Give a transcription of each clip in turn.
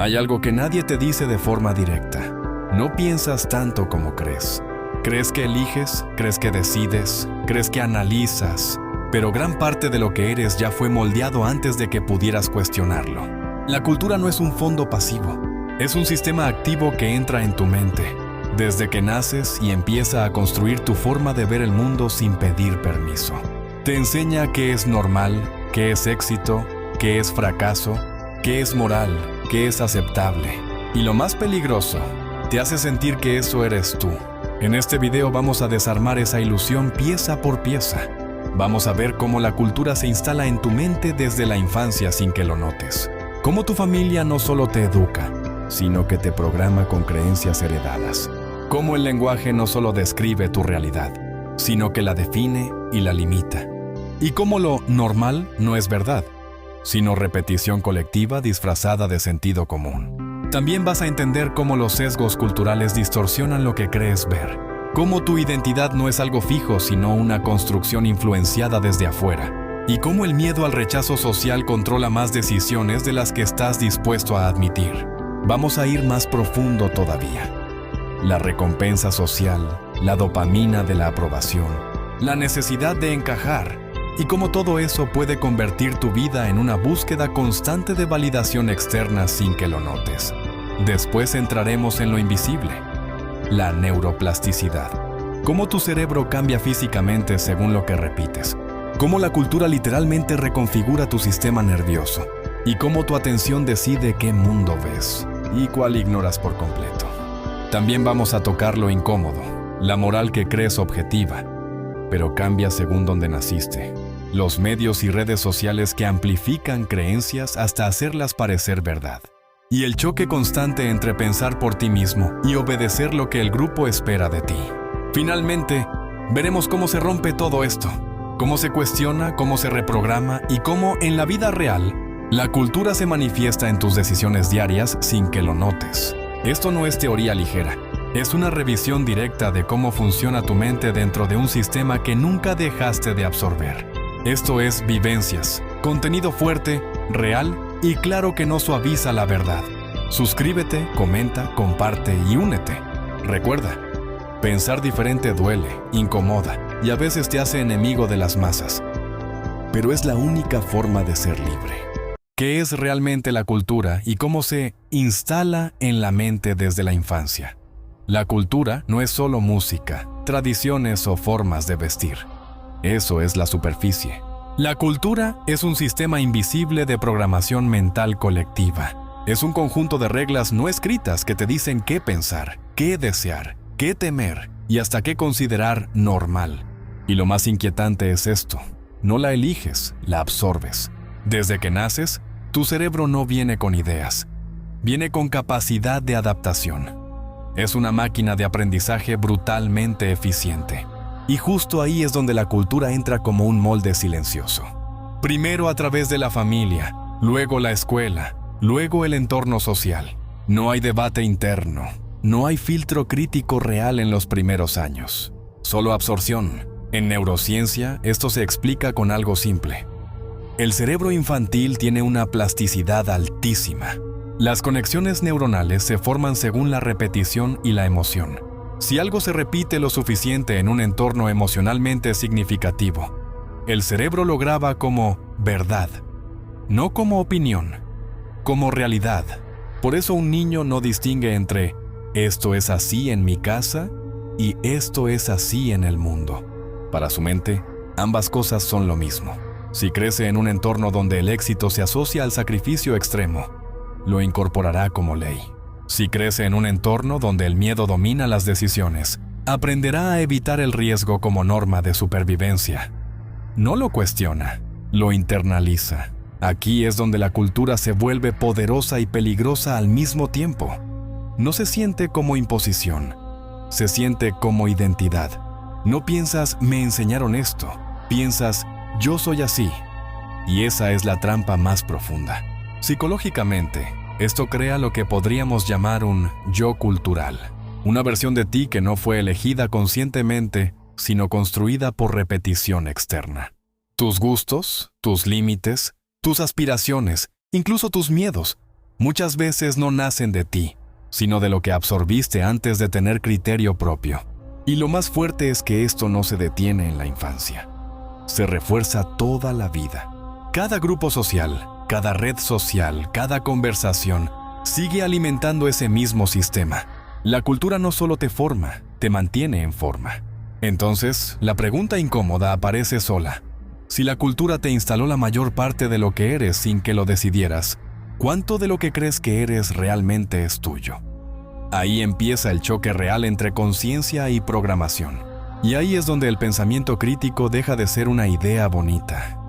Hay algo que nadie te dice de forma directa. No piensas tanto como crees. Crees que eliges, crees que decides, crees que analizas, pero gran parte de lo que eres ya fue moldeado antes de que pudieras cuestionarlo. La cultura no es un fondo pasivo, es un sistema activo que entra en tu mente, desde que naces y empieza a construir tu forma de ver el mundo sin pedir permiso. Te enseña qué es normal, qué es éxito, qué es fracaso, qué es moral, qué es aceptable. Y lo más peligroso, te hace sentir que eso eres tú. En este video vamos a desarmar esa ilusión pieza por pieza. Vamos a ver cómo la cultura se instala en tu mente desde la infancia sin que lo notes. Cómo tu familia no solo te educa, sino que te programa con creencias heredadas. Cómo el lenguaje no solo describe tu realidad, sino que la define y la limita. Y cómo lo normal no es verdad, sino repetición colectiva disfrazada de sentido común. También vas a entender cómo los sesgos culturales distorsionan lo que crees ver. Cómo tu identidad no es algo fijo, sino una construcción influenciada desde afuera. Y cómo el miedo al rechazo social controla más decisiones de las que estás dispuesto a admitir. Vamos a ir más profundo todavía. La recompensa social, la dopamina de la aprobación, la necesidad de encajar, y cómo todo eso puede convertir tu vida en una búsqueda constante de validación externa sin que lo notes. Después entraremos en lo invisible, la neuroplasticidad. Cómo tu cerebro cambia físicamente según lo que repites. Cómo la cultura literalmente reconfigura tu sistema nervioso. Y cómo tu atención decide qué mundo ves y cuál ignoras por completo. También vamos a tocar lo incómodo, la moral que crees objetiva, pero cambia según donde naciste. Los medios y redes sociales que amplifican creencias hasta hacerlas parecer verdad. Y el choque constante entre pensar por ti mismo y obedecer lo que el grupo espera de ti. Finalmente, veremos cómo se rompe todo esto, cómo se cuestiona, cómo se reprograma y cómo en la vida real, la cultura se manifiesta en tus decisiones diarias sin que lo notes. Esto no es teoría ligera, es una revisión directa de cómo funciona tu mente dentro de un sistema que nunca dejaste de absorber. Esto es Vivencias, contenido fuerte, real y claro que no suaviza la verdad. Suscríbete, comenta, comparte y únete. Recuerda, pensar diferente duele, incomoda y a veces te hace enemigo de las masas. Pero es la única forma de ser libre. ¿Qué es realmente la cultura y cómo se instala en la mente desde la infancia? La cultura no es solo música, tradiciones o formas de vestir. Eso es la superficie. La cultura es un sistema invisible de programación mental colectiva. Es un conjunto de reglas no escritas que te dicen qué pensar, qué desear, qué temer y hasta qué considerar normal. Y lo más inquietante es esto: no la eliges, la absorbes. Desde que naces, tu cerebro no viene con ideas, viene con capacidad de adaptación. Es una máquina de aprendizaje brutalmente eficiente. Y justo ahí es donde la cultura entra como un molde silencioso. Primero a través de la familia, luego la escuela, luego el entorno social. No hay debate interno, no hay filtro crítico real en los primeros años. Solo absorción. En neurociencia, esto se explica con algo simple. El cerebro infantil tiene una plasticidad altísima. Las conexiones neuronales se forman según la repetición y la emoción. Si algo se repite lo suficiente en un entorno emocionalmente significativo, el cerebro lo graba como verdad, no como opinión, como realidad. Por eso un niño no distingue entre esto es así en mi casa y esto es así en el mundo. Para su mente, ambas cosas son lo mismo. Si crece en un entorno donde el éxito se asocia al sacrificio extremo, lo incorporará como ley. Si crece en un entorno donde el miedo domina las decisiones, aprenderá a evitar el riesgo como norma de supervivencia. No lo cuestiona, lo internaliza. Aquí es donde la cultura se vuelve poderosa y peligrosa al mismo tiempo. No se siente como imposición, se siente como identidad. No piensas, me enseñaron esto, piensas, yo soy así. Y esa es la trampa más profunda. Psicológicamente, esto crea lo que podríamos llamar un yo cultural. Una versión de ti que no fue elegida conscientemente, sino construida por repetición externa. Tus gustos, tus límites, tus aspiraciones, incluso tus miedos, muchas veces no nacen de ti, sino de lo que absorbiste antes de tener criterio propio. Y lo más fuerte es que esto no se detiene en la infancia. Se refuerza toda la vida. Cada grupo social, cada red social, cada conversación sigue alimentando ese mismo sistema. La cultura no solo te forma, te mantiene en forma. Entonces, la pregunta incómoda aparece sola. Si la cultura te instaló la mayor parte de lo que eres sin que lo decidieras, ¿cuánto de lo que crees que eres realmente es tuyo? Ahí empieza el choque real entre conciencia y programación. Y ahí es donde el pensamiento crítico deja de ser una idea bonita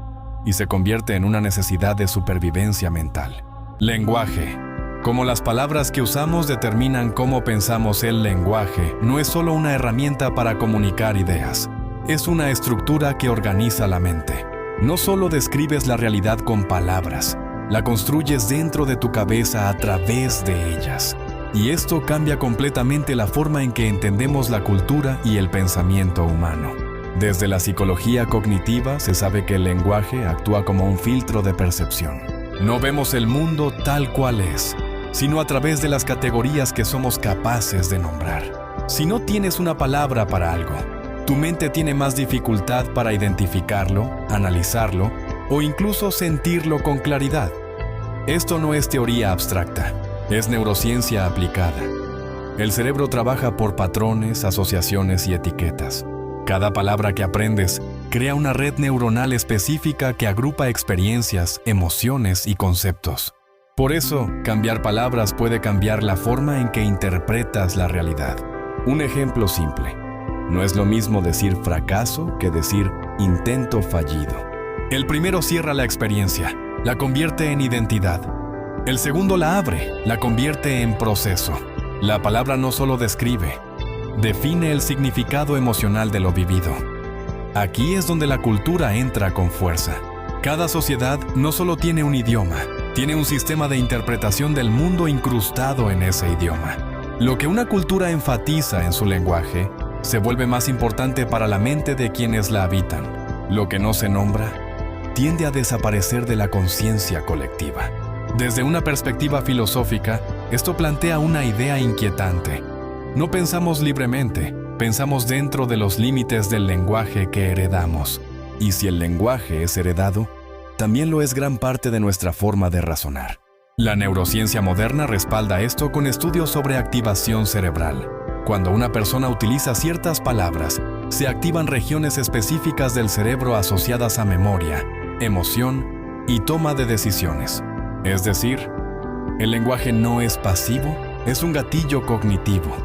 y se convierte en una necesidad de supervivencia mental. Lenguaje. Como las palabras que usamos determinan cómo pensamos, el lenguaje no es solo una herramienta para comunicar ideas. Es una estructura que organiza la mente. No solo describes la realidad con palabras, la construyes dentro de tu cabeza a través de ellas. Y esto cambia completamente la forma en que entendemos la cultura y el pensamiento humano. Desde la psicología cognitiva se sabe que el lenguaje actúa como un filtro de percepción. No vemos el mundo tal cual es, sino a través de las categorías que somos capaces de nombrar. Si no tienes una palabra para algo, tu mente tiene más dificultad para identificarlo, analizarlo o incluso sentirlo con claridad. Esto no es teoría abstracta, es neurociencia aplicada. El cerebro trabaja por patrones, asociaciones y etiquetas. Cada palabra que aprendes crea una red neuronal específica que agrupa experiencias, emociones y conceptos. Por eso, cambiar palabras puede cambiar la forma en que interpretas la realidad. Un ejemplo simple. No es lo mismo decir fracaso que decir intento fallido. El primero cierra la experiencia, la convierte en identidad. El segundo la abre, la convierte en proceso. La palabra no solo describe, define el significado emocional de lo vivido. Aquí es donde la cultura entra con fuerza. Cada sociedad no solo tiene un idioma, tiene un sistema de interpretación del mundo incrustado en ese idioma. Lo que una cultura enfatiza en su lenguaje se vuelve más importante para la mente de quienes la habitan. Lo que no se nombra tiende a desaparecer de la conciencia colectiva. Desde una perspectiva filosófica, esto plantea una idea inquietante. No pensamos libremente, pensamos dentro de los límites del lenguaje que heredamos. Y si el lenguaje es heredado, también lo es gran parte de nuestra forma de razonar. La neurociencia moderna respalda esto con estudios sobre activación cerebral. Cuando una persona utiliza ciertas palabras, se activan regiones específicas del cerebro asociadas a memoria, emoción y toma de decisiones. Es decir, el lenguaje no es pasivo, es un gatillo cognitivo.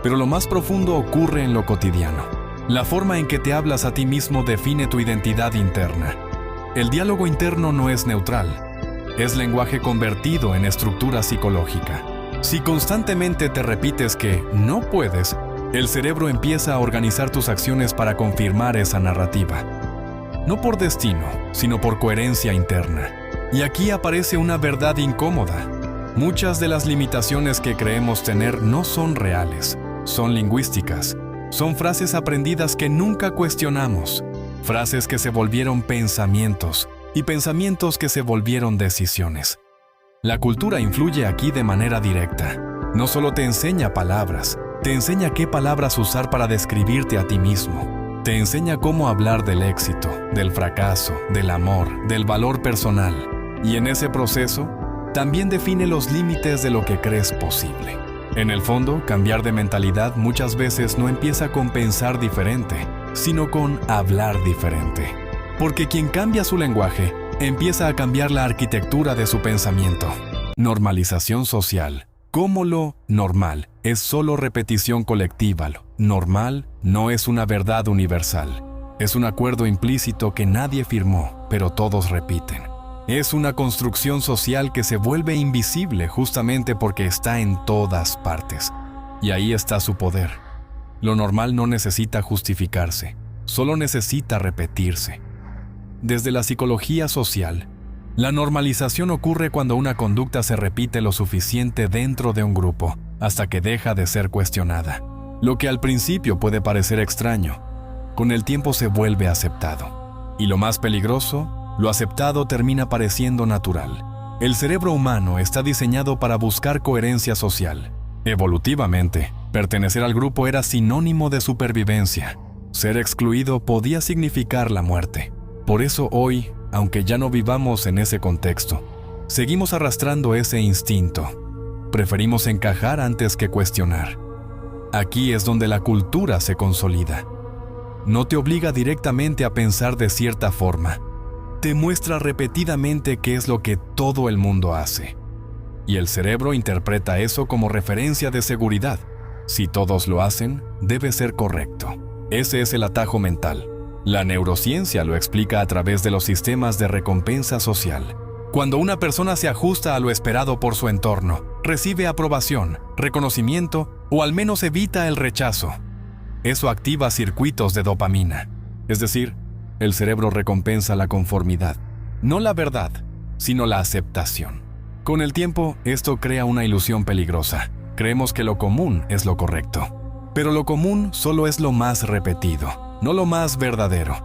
Pero lo más profundo ocurre en lo cotidiano. La forma en que te hablas a ti mismo define tu identidad interna. El diálogo interno no es neutral, es lenguaje convertido en estructura psicológica. Si constantemente te repites que no puedes, el cerebro empieza a organizar tus acciones para confirmar esa narrativa. No por destino, sino por coherencia interna. Y aquí aparece una verdad incómoda. Muchas de las limitaciones que creemos tener no son reales, son lingüísticas. Son frases aprendidas que nunca cuestionamos. Frases que se volvieron pensamientos y pensamientos que se volvieron decisiones. La cultura influye aquí de manera directa. No solo te enseña palabras, te enseña qué palabras usar para describirte a ti mismo. Te enseña cómo hablar del éxito, del fracaso, del amor, del valor personal. Y en ese proceso, también define los límites de lo que crees posible. En el fondo, cambiar de mentalidad muchas veces no empieza con pensar diferente, sino con hablar diferente. Porque quien cambia su lenguaje, empieza a cambiar la arquitectura de su pensamiento. Normalización social. Como lo normal es solo repetición colectiva, lo normal no es una verdad universal. Es un acuerdo implícito que nadie firmó, pero todos repiten. Es una construcción social que se vuelve invisible justamente porque está en todas partes. Y ahí está su poder. Lo normal no necesita justificarse, solo necesita repetirse. Desde la psicología social, la normalización ocurre cuando una conducta se repite lo suficiente dentro de un grupo, hasta que deja de ser cuestionada. Lo que al principio puede parecer extraño, con el tiempo se vuelve aceptado. Y lo más peligroso, lo aceptado termina pareciendo natural. El cerebro humano está diseñado para buscar coherencia social. Evolutivamente, pertenecer al grupo era sinónimo de supervivencia. Ser excluido podía significar la muerte. Por eso hoy, aunque ya no vivamos en ese contexto, seguimos arrastrando ese instinto. Preferimos encajar antes que cuestionar. Aquí es donde la cultura se consolida. No te obliga directamente a pensar de cierta forma. Te muestra repetidamente qué es lo que todo el mundo hace. Y el cerebro interpreta eso como referencia de seguridad. Si todos lo hacen, debe ser correcto. Ese es el atajo mental. La neurociencia lo explica a través de los sistemas de recompensa social. Cuando una persona se ajusta a lo esperado por su entorno, recibe aprobación, reconocimiento o al menos evita el rechazo. Eso activa circuitos de dopamina. Es decir, el cerebro recompensa la conformidad, no la verdad, sino la aceptación. Con el tiempo, esto crea una ilusión peligrosa. Creemos que lo común es lo correcto. Pero lo común solo es lo más repetido, no lo más verdadero.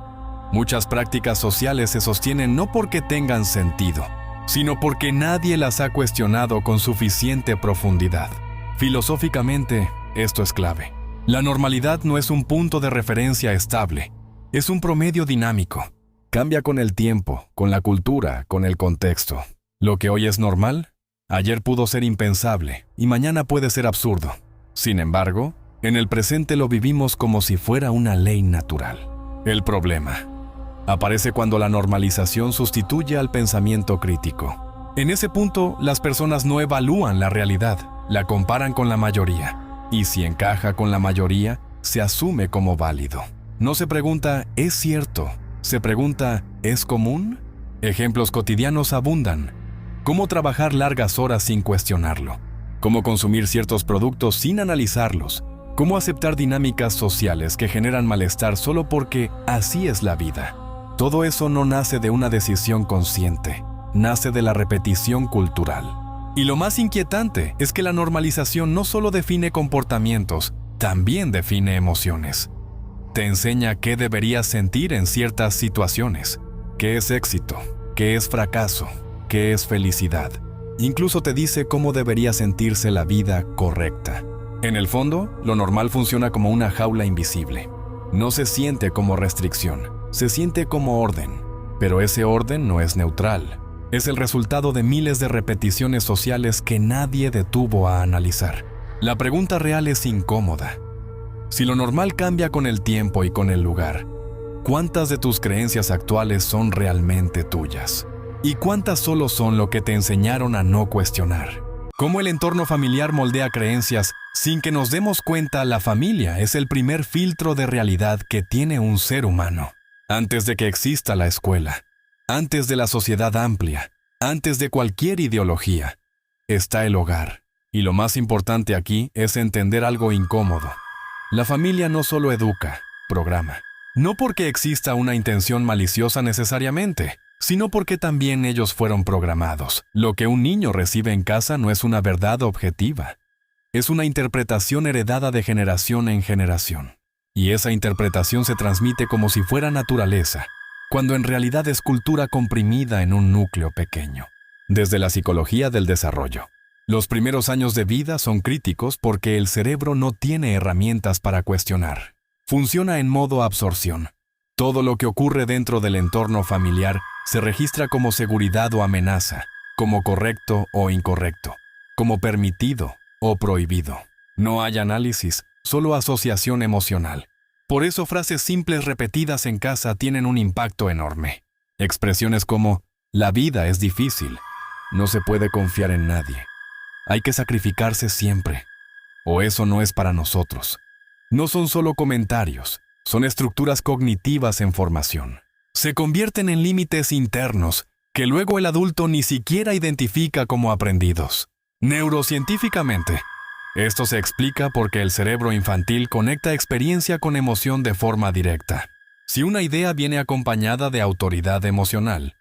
Muchas prácticas sociales se sostienen no porque tengan sentido, sino porque nadie las ha cuestionado con suficiente profundidad. Filosóficamente, esto es clave. La normalidad no es un punto de referencia estable, es un promedio dinámico. Cambia con el tiempo, con la cultura, con el contexto. Lo que hoy es normal, ayer pudo ser impensable y mañana puede ser absurdo. Sin embargo, en el presente lo vivimos como si fuera una ley natural. El problema aparece cuando la normalización sustituye al pensamiento crítico. En ese punto, las personas no evalúan la realidad, la comparan con la mayoría. Y si encaja con la mayoría, se asume como válido. No se pregunta, ¿es cierto? Se pregunta, ¿es común? Ejemplos cotidianos abundan. Cómo trabajar largas horas sin cuestionarlo. Cómo consumir ciertos productos sin analizarlos. Cómo aceptar dinámicas sociales que generan malestar solo porque así es la vida. Todo eso no nace de una decisión consciente, nace de la repetición cultural. Y lo más inquietante es que la normalización no solo define comportamientos, también define emociones. Te enseña qué deberías sentir en ciertas situaciones, qué es éxito, qué es fracaso, qué es felicidad. Incluso te dice cómo debería sentirse la vida correcta. En el fondo, lo normal funciona como una jaula invisible. No se siente como restricción, se siente como orden. Pero ese orden no es neutral. Es el resultado de miles de repeticiones sociales que nadie detuvo a analizar. La pregunta real es incómoda. Si lo normal cambia con el tiempo y con el lugar, ¿cuántas de tus creencias actuales son realmente tuyas? ¿Y cuántas solo son lo que te enseñaron a no cuestionar? ¿Cómo el entorno familiar moldea creencias sin que nos demos cuenta? La familia es el primer filtro de realidad que tiene un ser humano. Antes de que exista la escuela, antes de la sociedad amplia, antes de cualquier ideología, está el hogar. Y lo más importante aquí es entender algo incómodo. La familia no solo educa, programa. No porque exista una intención maliciosa necesariamente, sino porque también ellos fueron programados. Lo que un niño recibe en casa no es una verdad objetiva. Es una interpretación heredada de generación en generación. Y esa interpretación se transmite como si fuera naturaleza, cuando en realidad es cultura comprimida en un núcleo pequeño. Desde la psicología del desarrollo, los primeros años de vida son críticos porque el cerebro no tiene herramientas para cuestionar. Funciona en modo absorción. Todo lo que ocurre dentro del entorno familiar se registra como seguridad o amenaza, como correcto o incorrecto, como permitido o prohibido. No hay análisis, solo asociación emocional. Por eso frases simples repetidas en casa tienen un impacto enorme. Expresiones como, la vida es difícil, no se puede confiar en nadie, hay que sacrificarse siempre, o eso no es para nosotros. No son solo comentarios, son estructuras cognitivas en formación. Se convierten en límites internos que luego el adulto ni siquiera identifica como aprendidos. Neurocientíficamente, esto se explica porque el cerebro infantil conecta experiencia con emoción de forma directa. Si una idea viene acompañada de autoridad emocional,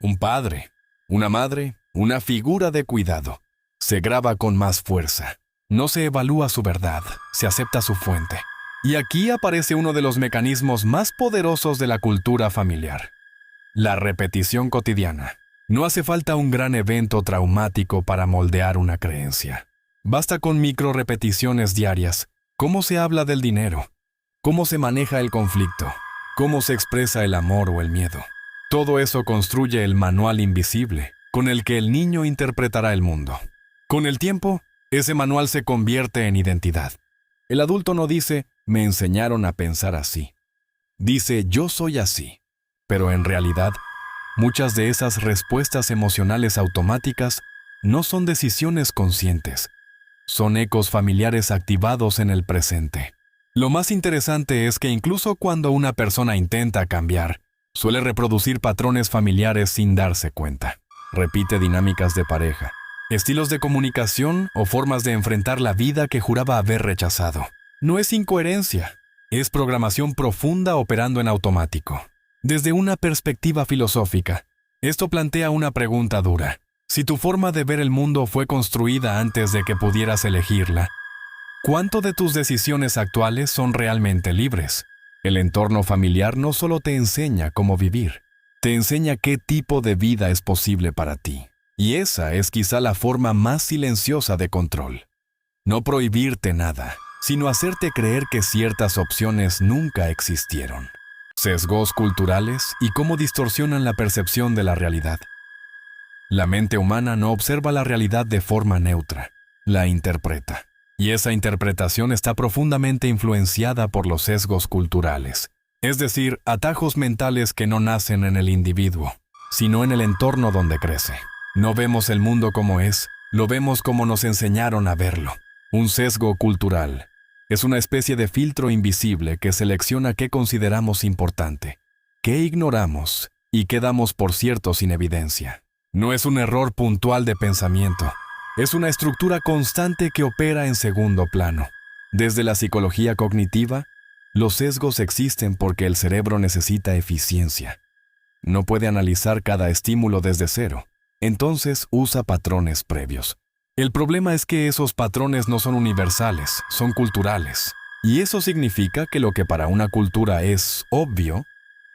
un padre, una madre, una figura de cuidado, se graba con más fuerza. No se evalúa su verdad, se acepta su fuente. Y aquí aparece uno de los mecanismos más poderosos de la cultura familiar: la repetición cotidiana. No hace falta un gran evento traumático para moldear una creencia. Basta con micro repeticiones diarias. ¿Cómo se habla del dinero? ¿Cómo se maneja el conflicto? ¿Cómo se expresa el amor o el miedo? Todo eso construye el manual invisible con el que el niño interpretará el mundo. Con el tiempo, ese manual se convierte en identidad. El adulto no dice, me enseñaron a pensar así. Dice, yo soy así. Pero en realidad, muchas de esas respuestas emocionales automáticas no son decisiones conscientes. Son ecos familiares activados en el presente. Lo más interesante es que incluso cuando una persona intenta cambiar, suele reproducir patrones familiares sin darse cuenta. Repite dinámicas de pareja, estilos de comunicación o formas de enfrentar la vida que juraba haber rechazado. No es incoherencia, es programación profunda operando en automático. Desde una perspectiva filosófica, esto plantea una pregunta dura. Si tu forma de ver el mundo fue construida antes de que pudieras elegirla, ¿cuánto de tus decisiones actuales son realmente libres? El entorno familiar no solo te enseña cómo vivir, te enseña qué tipo de vida es posible para ti. Y esa es quizá la forma más silenciosa de control. No prohibirte nada, sino hacerte creer que ciertas opciones nunca existieron. Sesgos culturales y cómo distorsionan la percepción de la realidad. La mente humana no observa la realidad de forma neutra, la interpreta. Y esa interpretación está profundamente influenciada por los sesgos culturales, es decir, atajos mentales que no nacen en el individuo, sino en el entorno donde crece. No vemos el mundo como es, lo vemos como nos enseñaron a verlo. Un sesgo cultural es una especie de filtro invisible que selecciona qué consideramos importante, qué ignoramos y qué damos por cierto sin evidencia. No es un error puntual de pensamiento. Es una estructura constante que opera en segundo plano. Desde la psicología cognitiva, los sesgos existen porque el cerebro necesita eficiencia. No puede analizar cada estímulo desde cero, entonces usa patrones previos. El problema es que esos patrones no son universales, son culturales. Y eso significa que lo que para una cultura es obvio,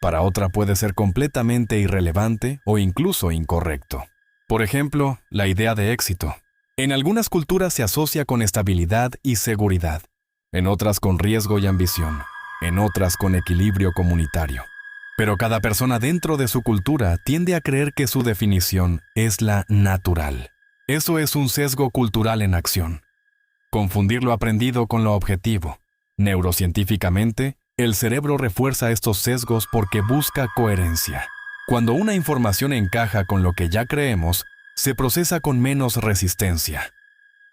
para otra puede ser completamente irrelevante o incluso incorrecto. Por ejemplo, la idea de éxito. En algunas culturas se asocia con estabilidad y seguridad, en otras con riesgo y ambición, en otras con equilibrio comunitario. Pero cada persona dentro de su cultura tiende a creer que su definición es la natural. Eso es un sesgo cultural en acción. Confundir lo aprendido con lo objetivo. Neurocientíficamente, el cerebro refuerza estos sesgos porque busca coherencia. Cuando una información encaja con lo que ya creemos, se procesa con menos resistencia.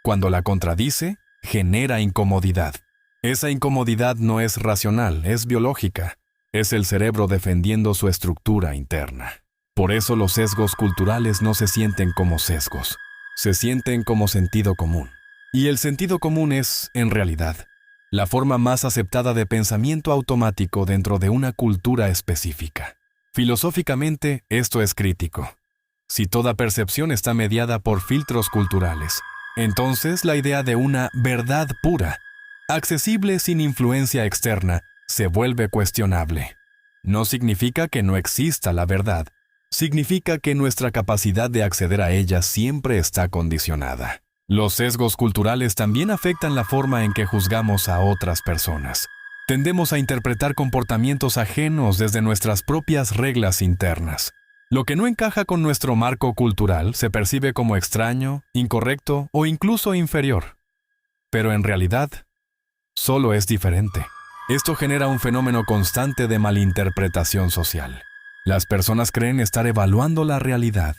Cuando la contradice, genera incomodidad. Esa incomodidad no es racional, es biológica. Es el cerebro defendiendo su estructura interna. Por eso los sesgos culturales no se sienten como sesgos, se sienten como sentido común. Y el sentido común es, en realidad, la forma más aceptada de pensamiento automático dentro de una cultura específica. Filosóficamente, esto es crítico. Si toda percepción está mediada por filtros culturales, entonces la idea de una verdad pura, accesible sin influencia externa, se vuelve cuestionable. No significa que no exista la verdad, significa que nuestra capacidad de acceder a ella siempre está condicionada. Los sesgos culturales también afectan la forma en que juzgamos a otras personas. Tendemos a interpretar comportamientos ajenos desde nuestras propias reglas internas. Lo que no encaja con nuestro marco cultural se percibe como extraño, incorrecto o incluso inferior. Pero en realidad, solo es diferente. Esto genera un fenómeno constante de malinterpretación social. Las personas creen estar evaluando la realidad,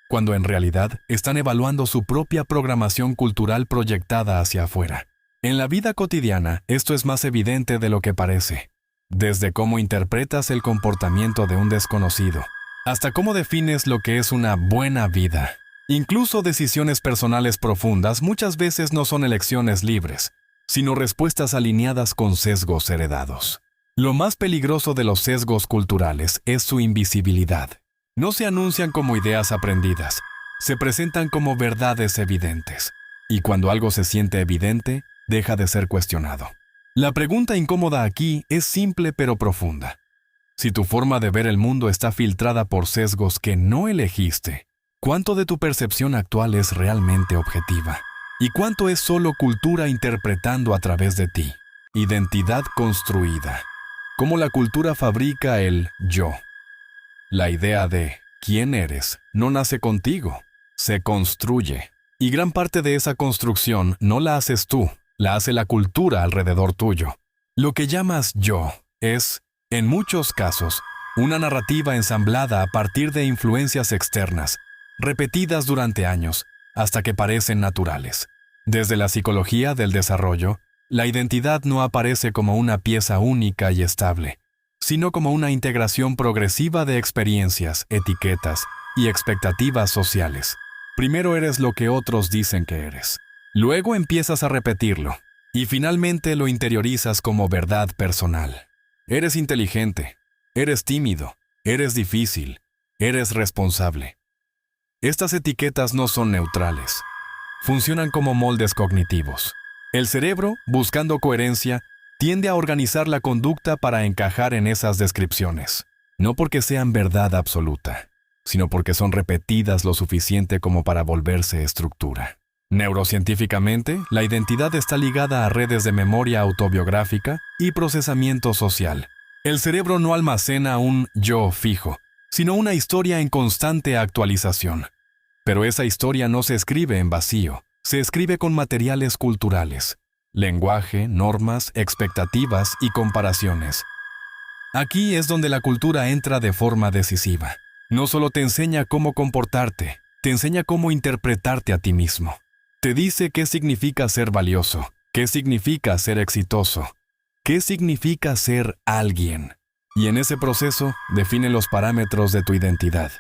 cuando en realidad están evaluando su propia programación cultural proyectada hacia afuera. En la vida cotidiana, esto es más evidente de lo que parece. Desde cómo interpretas el comportamiento de un desconocido, hasta cómo defines lo que es una buena vida. Incluso decisiones personales profundas muchas veces no son elecciones libres, sino respuestas alineadas con sesgos heredados. Lo más peligroso de los sesgos culturales es su invisibilidad. No se anuncian como ideas aprendidas, se presentan como verdades evidentes. Y cuando algo se siente evidente, deja de ser cuestionado. La pregunta incómoda aquí es simple pero profunda. Si tu forma de ver el mundo está filtrada por sesgos que no elegiste, ¿Cuánto de tu percepción actual es realmente objetiva? ¿Y cuánto es solo cultura interpretando a través de ti? Identidad construida. ¿Cómo la cultura fabrica el yo? La idea de quién eres no nace contigo, se construye. Y gran parte de esa construcción no la haces tú, la hace la cultura alrededor tuyo. Lo que llamas yo es, en muchos casos, una narrativa ensamblada a partir de influencias externas, repetidas durante años, hasta que parecen naturales. Desde la psicología del desarrollo, la identidad no aparece como una pieza única y estable, sino como una integración progresiva de experiencias, etiquetas y expectativas sociales. Primero eres lo que otros dicen que eres. Luego empiezas a repetirlo, y finalmente lo interiorizas como verdad personal. Eres inteligente, eres tímido, eres difícil, eres responsable. Estas etiquetas no son neutrales. Funcionan como moldes cognitivos. El cerebro, buscando coherencia, tiende a organizar la conducta para encajar en esas descripciones, no porque sean verdad absoluta, sino porque son repetidas lo suficiente como para volverse estructura. Neurocientíficamente, la identidad está ligada a redes de memoria autobiográfica y procesamiento social. El cerebro no almacena un yo fijo, sino una historia en constante actualización. Pero esa historia no se escribe en vacío, se escribe con materiales culturales, lenguaje, normas, expectativas y comparaciones. Aquí es donde la cultura entra de forma decisiva. No solo te enseña cómo comportarte, te enseña cómo interpretarte a ti mismo. Te dice qué significa ser valioso, qué significa ser exitoso, qué significa ser alguien. Y en ese proceso define los parámetros de tu identidad.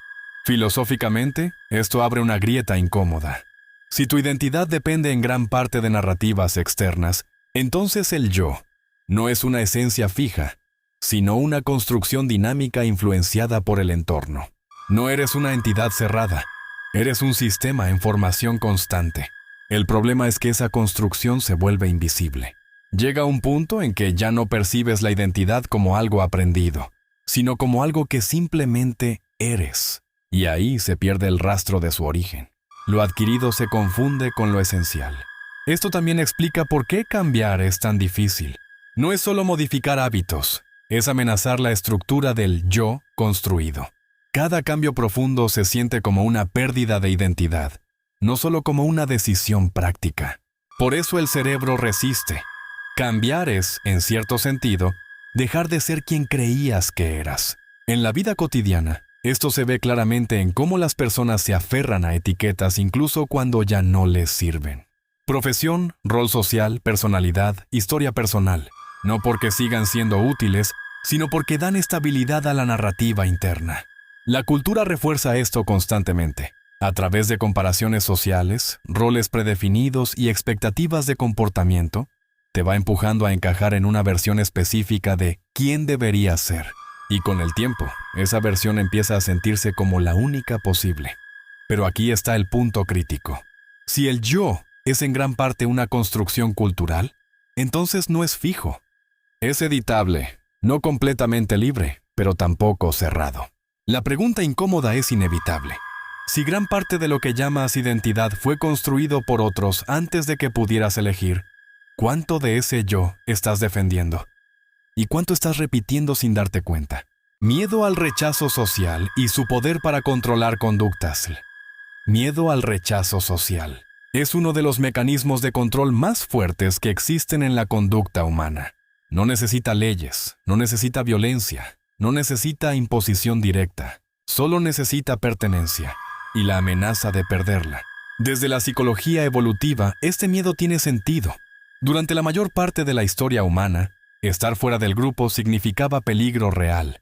Filosóficamente, esto abre una grieta incómoda. Si tu identidad depende en gran parte de narrativas externas, entonces el yo no es una esencia fija, sino una construcción dinámica influenciada por el entorno. No eres una entidad cerrada, eres un sistema en formación constante. El problema es que esa construcción se vuelve invisible. Llega un punto en que ya no percibes la identidad como algo aprendido, sino como algo que simplemente eres. Y ahí se pierde el rastro de su origen. Lo adquirido se confunde con lo esencial. Esto también explica por qué cambiar es tan difícil. No es solo modificar hábitos, es amenazar la estructura del yo construido. Cada cambio profundo se siente como una pérdida de identidad, no solo como una decisión práctica. Por eso el cerebro resiste. Cambiar es, en cierto sentido, dejar de ser quien creías que eras. En la vida cotidiana, esto se ve claramente en cómo las personas se aferran a etiquetas incluso cuando ya no les sirven. Profesión, rol social, personalidad, historia personal. No porque sigan siendo útiles, sino porque dan estabilidad a la narrativa interna. La cultura refuerza esto constantemente, a través de comparaciones sociales, roles predefinidos y expectativas de comportamiento, te va empujando a encajar en una versión específica de quién deberías ser. Y con el tiempo, esa versión empieza a sentirse como la única posible. Pero aquí está el punto crítico. Si el yo es en gran parte una construcción cultural, entonces no es fijo. Es editable, no completamente libre, pero tampoco cerrado. La pregunta incómoda es inevitable. Si gran parte de lo que llamas identidad fue construido por otros antes de que pudieras elegir, ¿cuánto de ese yo estás defendiendo? ¿Y cuánto estás repitiendo sin darte cuenta? Miedo al rechazo social y su poder para controlar conductas. Miedo al rechazo social es uno de los mecanismos de control más fuertes que existen en la conducta humana. No necesita leyes, no necesita violencia, no necesita imposición directa, solo necesita pertenencia y la amenaza de perderla. Desde la psicología evolutiva, este miedo tiene sentido. Durante la mayor parte de la historia humana, estar fuera del grupo significaba peligro real.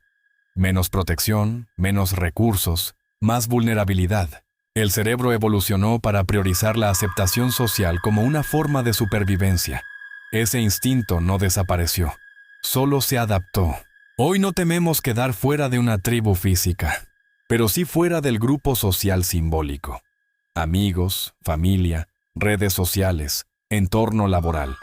Menos protección, menos recursos, más vulnerabilidad. El cerebro evolucionó para priorizar la aceptación social como una forma de supervivencia. Ese instinto no desapareció, solo se adaptó. Hoy no tememos quedar fuera de una tribu física, pero sí fuera del grupo social simbólico. Amigos, familia, redes sociales, entorno laboral.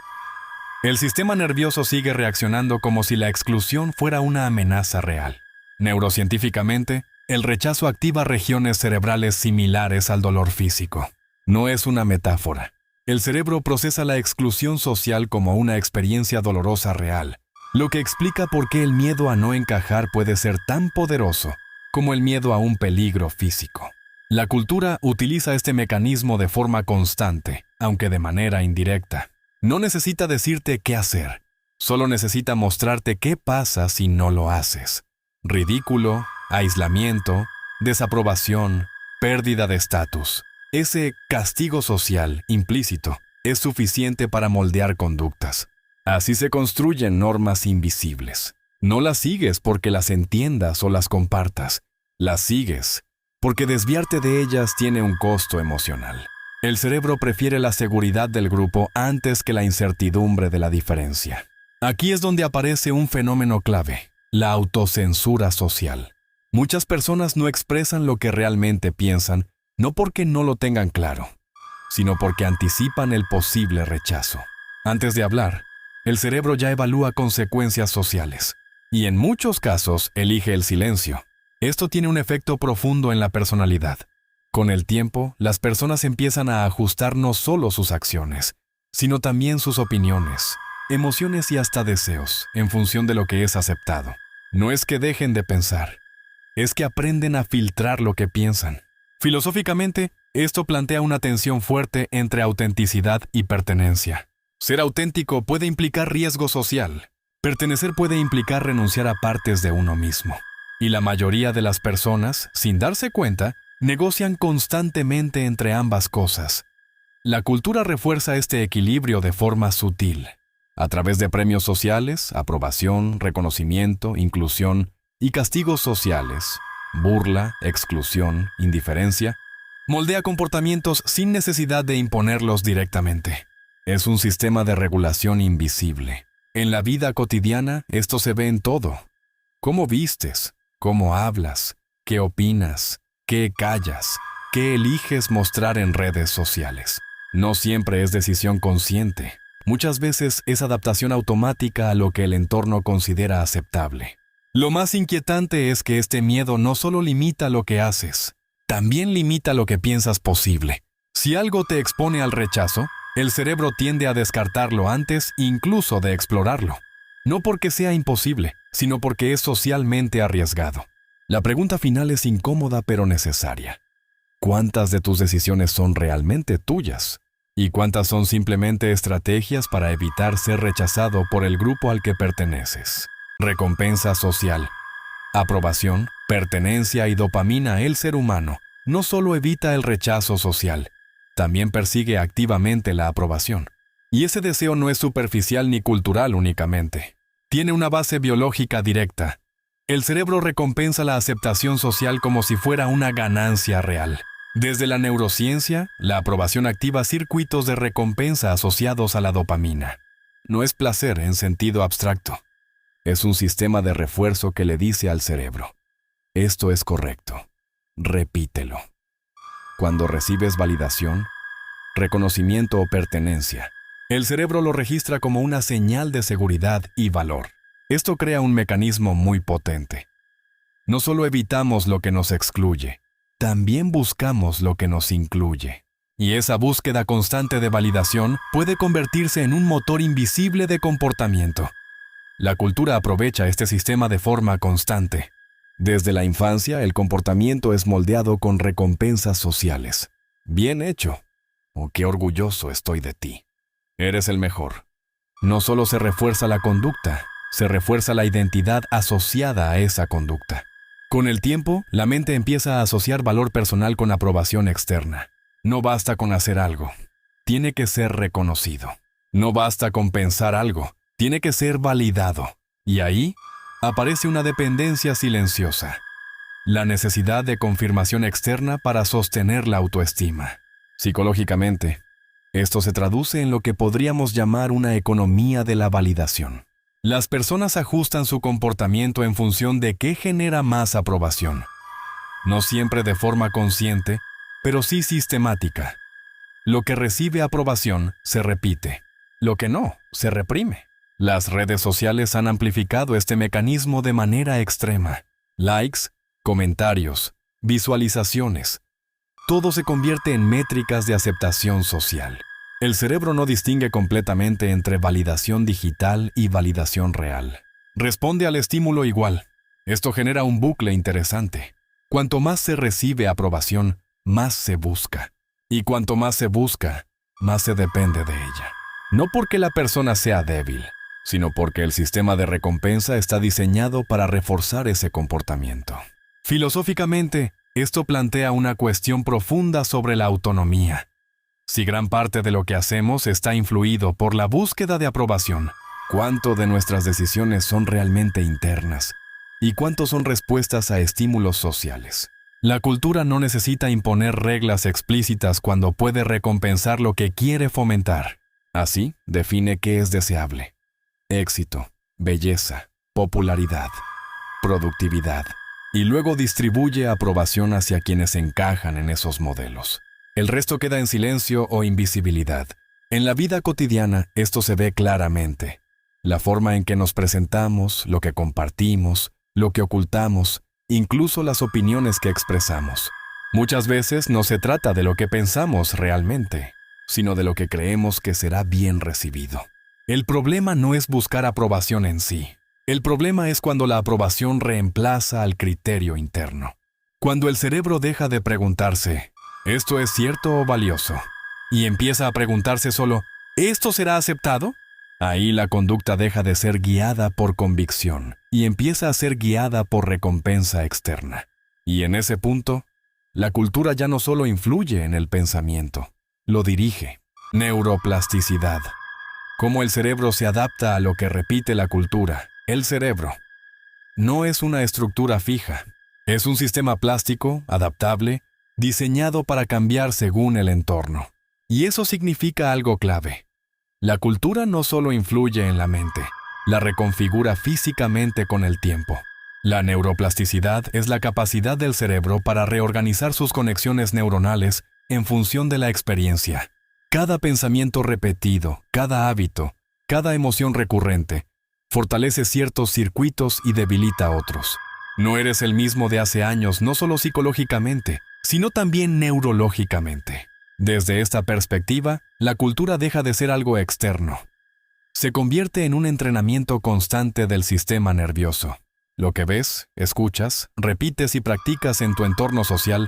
El sistema nervioso sigue reaccionando como si la exclusión fuera una amenaza real. Neurocientíficamente, El rechazo activa regiones cerebrales similares al dolor físico. No es una metáfora. El cerebro procesa la exclusión social como una experiencia dolorosa real, lo que explica por qué el miedo a no encajar puede ser tan poderoso como el miedo a un peligro físico. La cultura utiliza este mecanismo de forma constante, aunque de manera indirecta. No necesita decirte qué hacer, solo necesita mostrarte qué pasa si no lo haces. Ridículo, aislamiento, desaprobación, pérdida de estatus. Ese castigo social implícito es suficiente para moldear conductas. Así se construyen normas invisibles. No las sigues porque las entiendas o las compartas. Las sigues porque desviarte de ellas tiene un costo emocional. El cerebro prefiere la seguridad del grupo antes que la incertidumbre de la diferencia. Aquí es donde aparece un fenómeno clave, la autocensura social. Muchas personas no expresan lo que realmente piensan, no porque no lo tengan claro, sino porque anticipan el posible rechazo. Antes de hablar, el cerebro ya evalúa consecuencias sociales, y en muchos casos elige el silencio. Esto tiene un efecto profundo en la personalidad. Con el tiempo, las personas empiezan a ajustar no solo sus acciones, sino también sus opiniones, emociones y hasta deseos, en función de lo que es aceptado. No es que dejen de pensar, es que aprenden a filtrar lo que piensan. Filosóficamente, esto plantea una tensión fuerte entre autenticidad y pertenencia. Ser auténtico puede implicar riesgo social. Pertenecer puede implicar renunciar a partes de uno mismo. Y la mayoría de las personas, sin darse cuenta, negocian constantemente entre ambas cosas. La cultura refuerza este equilibrio de forma sutil, a través de premios sociales, aprobación, reconocimiento, inclusión y castigos sociales. Burla, exclusión, indiferencia, moldea comportamientos sin necesidad de imponerlos directamente. Es un sistema de regulación invisible. En la vida cotidiana, esto se ve en todo. Cómo vistes, cómo hablas, qué opinas, qué callas, qué eliges mostrar en redes sociales. No siempre es decisión consciente. Muchas veces es adaptación automática a lo que el entorno considera aceptable. Lo más inquietante es que este miedo no solo limita lo que haces, también limita lo que piensas posible. Si algo te expone al rechazo, el cerebro tiende a descartarlo antes incluso de explorarlo. No porque sea imposible, sino porque es socialmente arriesgado. La pregunta final es incómoda pero necesaria. ¿Cuántas de tus decisiones son realmente tuyas? ¿Y cuántas son simplemente estrategias para evitar ser rechazado por el grupo al que perteneces? Recompensa social, aprobación, pertenencia y dopamina. El ser humano no solo evita el rechazo social, también persigue activamente la aprobación. Y ese deseo no es superficial ni cultural únicamente. Tiene una base biológica directa. El cerebro recompensa la aceptación social como si fuera una ganancia real. Desde la neurociencia, la aprobación activa circuitos de recompensa asociados a la dopamina. No es placer en sentido abstracto. Es un sistema de refuerzo que le dice al cerebro: esto es correcto, repítelo. Cuando recibes validación, reconocimiento o pertenencia, el cerebro lo registra como una señal de seguridad y valor. Esto crea un mecanismo muy potente. No solo evitamos lo que nos excluye, también buscamos lo que nos incluye. Y esa búsqueda constante de validación puede convertirse en un motor invisible de comportamiento. La cultura aprovecha este sistema de forma constante. Desde la infancia, el comportamiento es moldeado con recompensas sociales. Bien hecho. Oh, qué orgulloso estoy de ti. Eres el mejor. No solo se refuerza la conducta, se refuerza la identidad asociada a esa conducta. Con el tiempo, la mente empieza a asociar valor personal con aprobación externa. No basta con hacer algo. Tiene que ser reconocido. No basta con pensar algo. Tiene que ser validado. Y ahí aparece una dependencia silenciosa. La necesidad de confirmación externa para sostener la autoestima. Psicológicamente, esto se traduce en lo que podríamos llamar una economía de la validación. Las personas ajustan su comportamiento en función de qué genera más aprobación. No siempre de forma consciente, pero sí sistemática. Lo que recibe aprobación se repite. Lo que no, se reprime. Las redes sociales han amplificado este mecanismo de manera extrema. Likes, comentarios, visualizaciones. Todo se convierte en métricas de aceptación social. El cerebro no distingue completamente entre validación digital y validación real. Responde al estímulo igual. Esto genera un bucle interesante. Cuanto más se recibe aprobación, más se busca. Y cuanto más se busca, más se depende de ella. No porque la persona sea débil, sino porque el sistema de recompensa está diseñado para reforzar ese comportamiento. Filosóficamente, esto plantea una cuestión profunda sobre la autonomía. Si gran parte de lo que hacemos está influido por la búsqueda de aprobación, ¿cuánto de nuestras decisiones son realmente internas? ¿Y cuánto son respuestas a estímulos sociales? La cultura no necesita imponer reglas explícitas cuando puede recompensar lo que quiere fomentar. Así, define qué es deseable: éxito, belleza, popularidad, productividad. Y luego distribuye aprobación hacia quienes encajan en esos modelos. El resto queda en silencio o invisibilidad. En la vida cotidiana, esto se ve claramente. La forma en que nos presentamos, lo que compartimos, lo que ocultamos, incluso las opiniones que expresamos. Muchas veces no se trata de lo que pensamos realmente, sino de lo que creemos que será bien recibido. El problema no es buscar aprobación en sí. El problema es cuando la aprobación reemplaza al criterio interno. Cuando el cerebro deja de preguntarse, ¿esto es cierto o valioso?, y empieza a preguntarse solo, ¿esto será aceptado?, ahí la conducta deja de ser guiada por convicción y empieza a ser guiada por recompensa externa. Y en ese punto, la cultura ya no solo influye en el pensamiento, lo dirige. Neuroplasticidad. Cómo el cerebro se adapta a lo que repite la cultura. El cerebro no es una estructura fija, es un sistema plástico, adaptable, diseñado para cambiar según el entorno. Y eso significa algo clave. La cultura no solo influye en la mente, la reconfigura físicamente con el tiempo. La neuroplasticidad es la capacidad del cerebro para reorganizar sus conexiones neuronales en función de la experiencia. Cada pensamiento repetido, cada hábito, cada emoción recurrente, fortalece ciertos circuitos y debilita otros. No eres el mismo de hace años, no solo psicológicamente, sino también neurológicamente. Desde esta perspectiva, la cultura deja de ser algo externo. Se convierte en un entrenamiento constante del sistema nervioso. Lo que ves, escuchas, repites y practicas en tu entorno social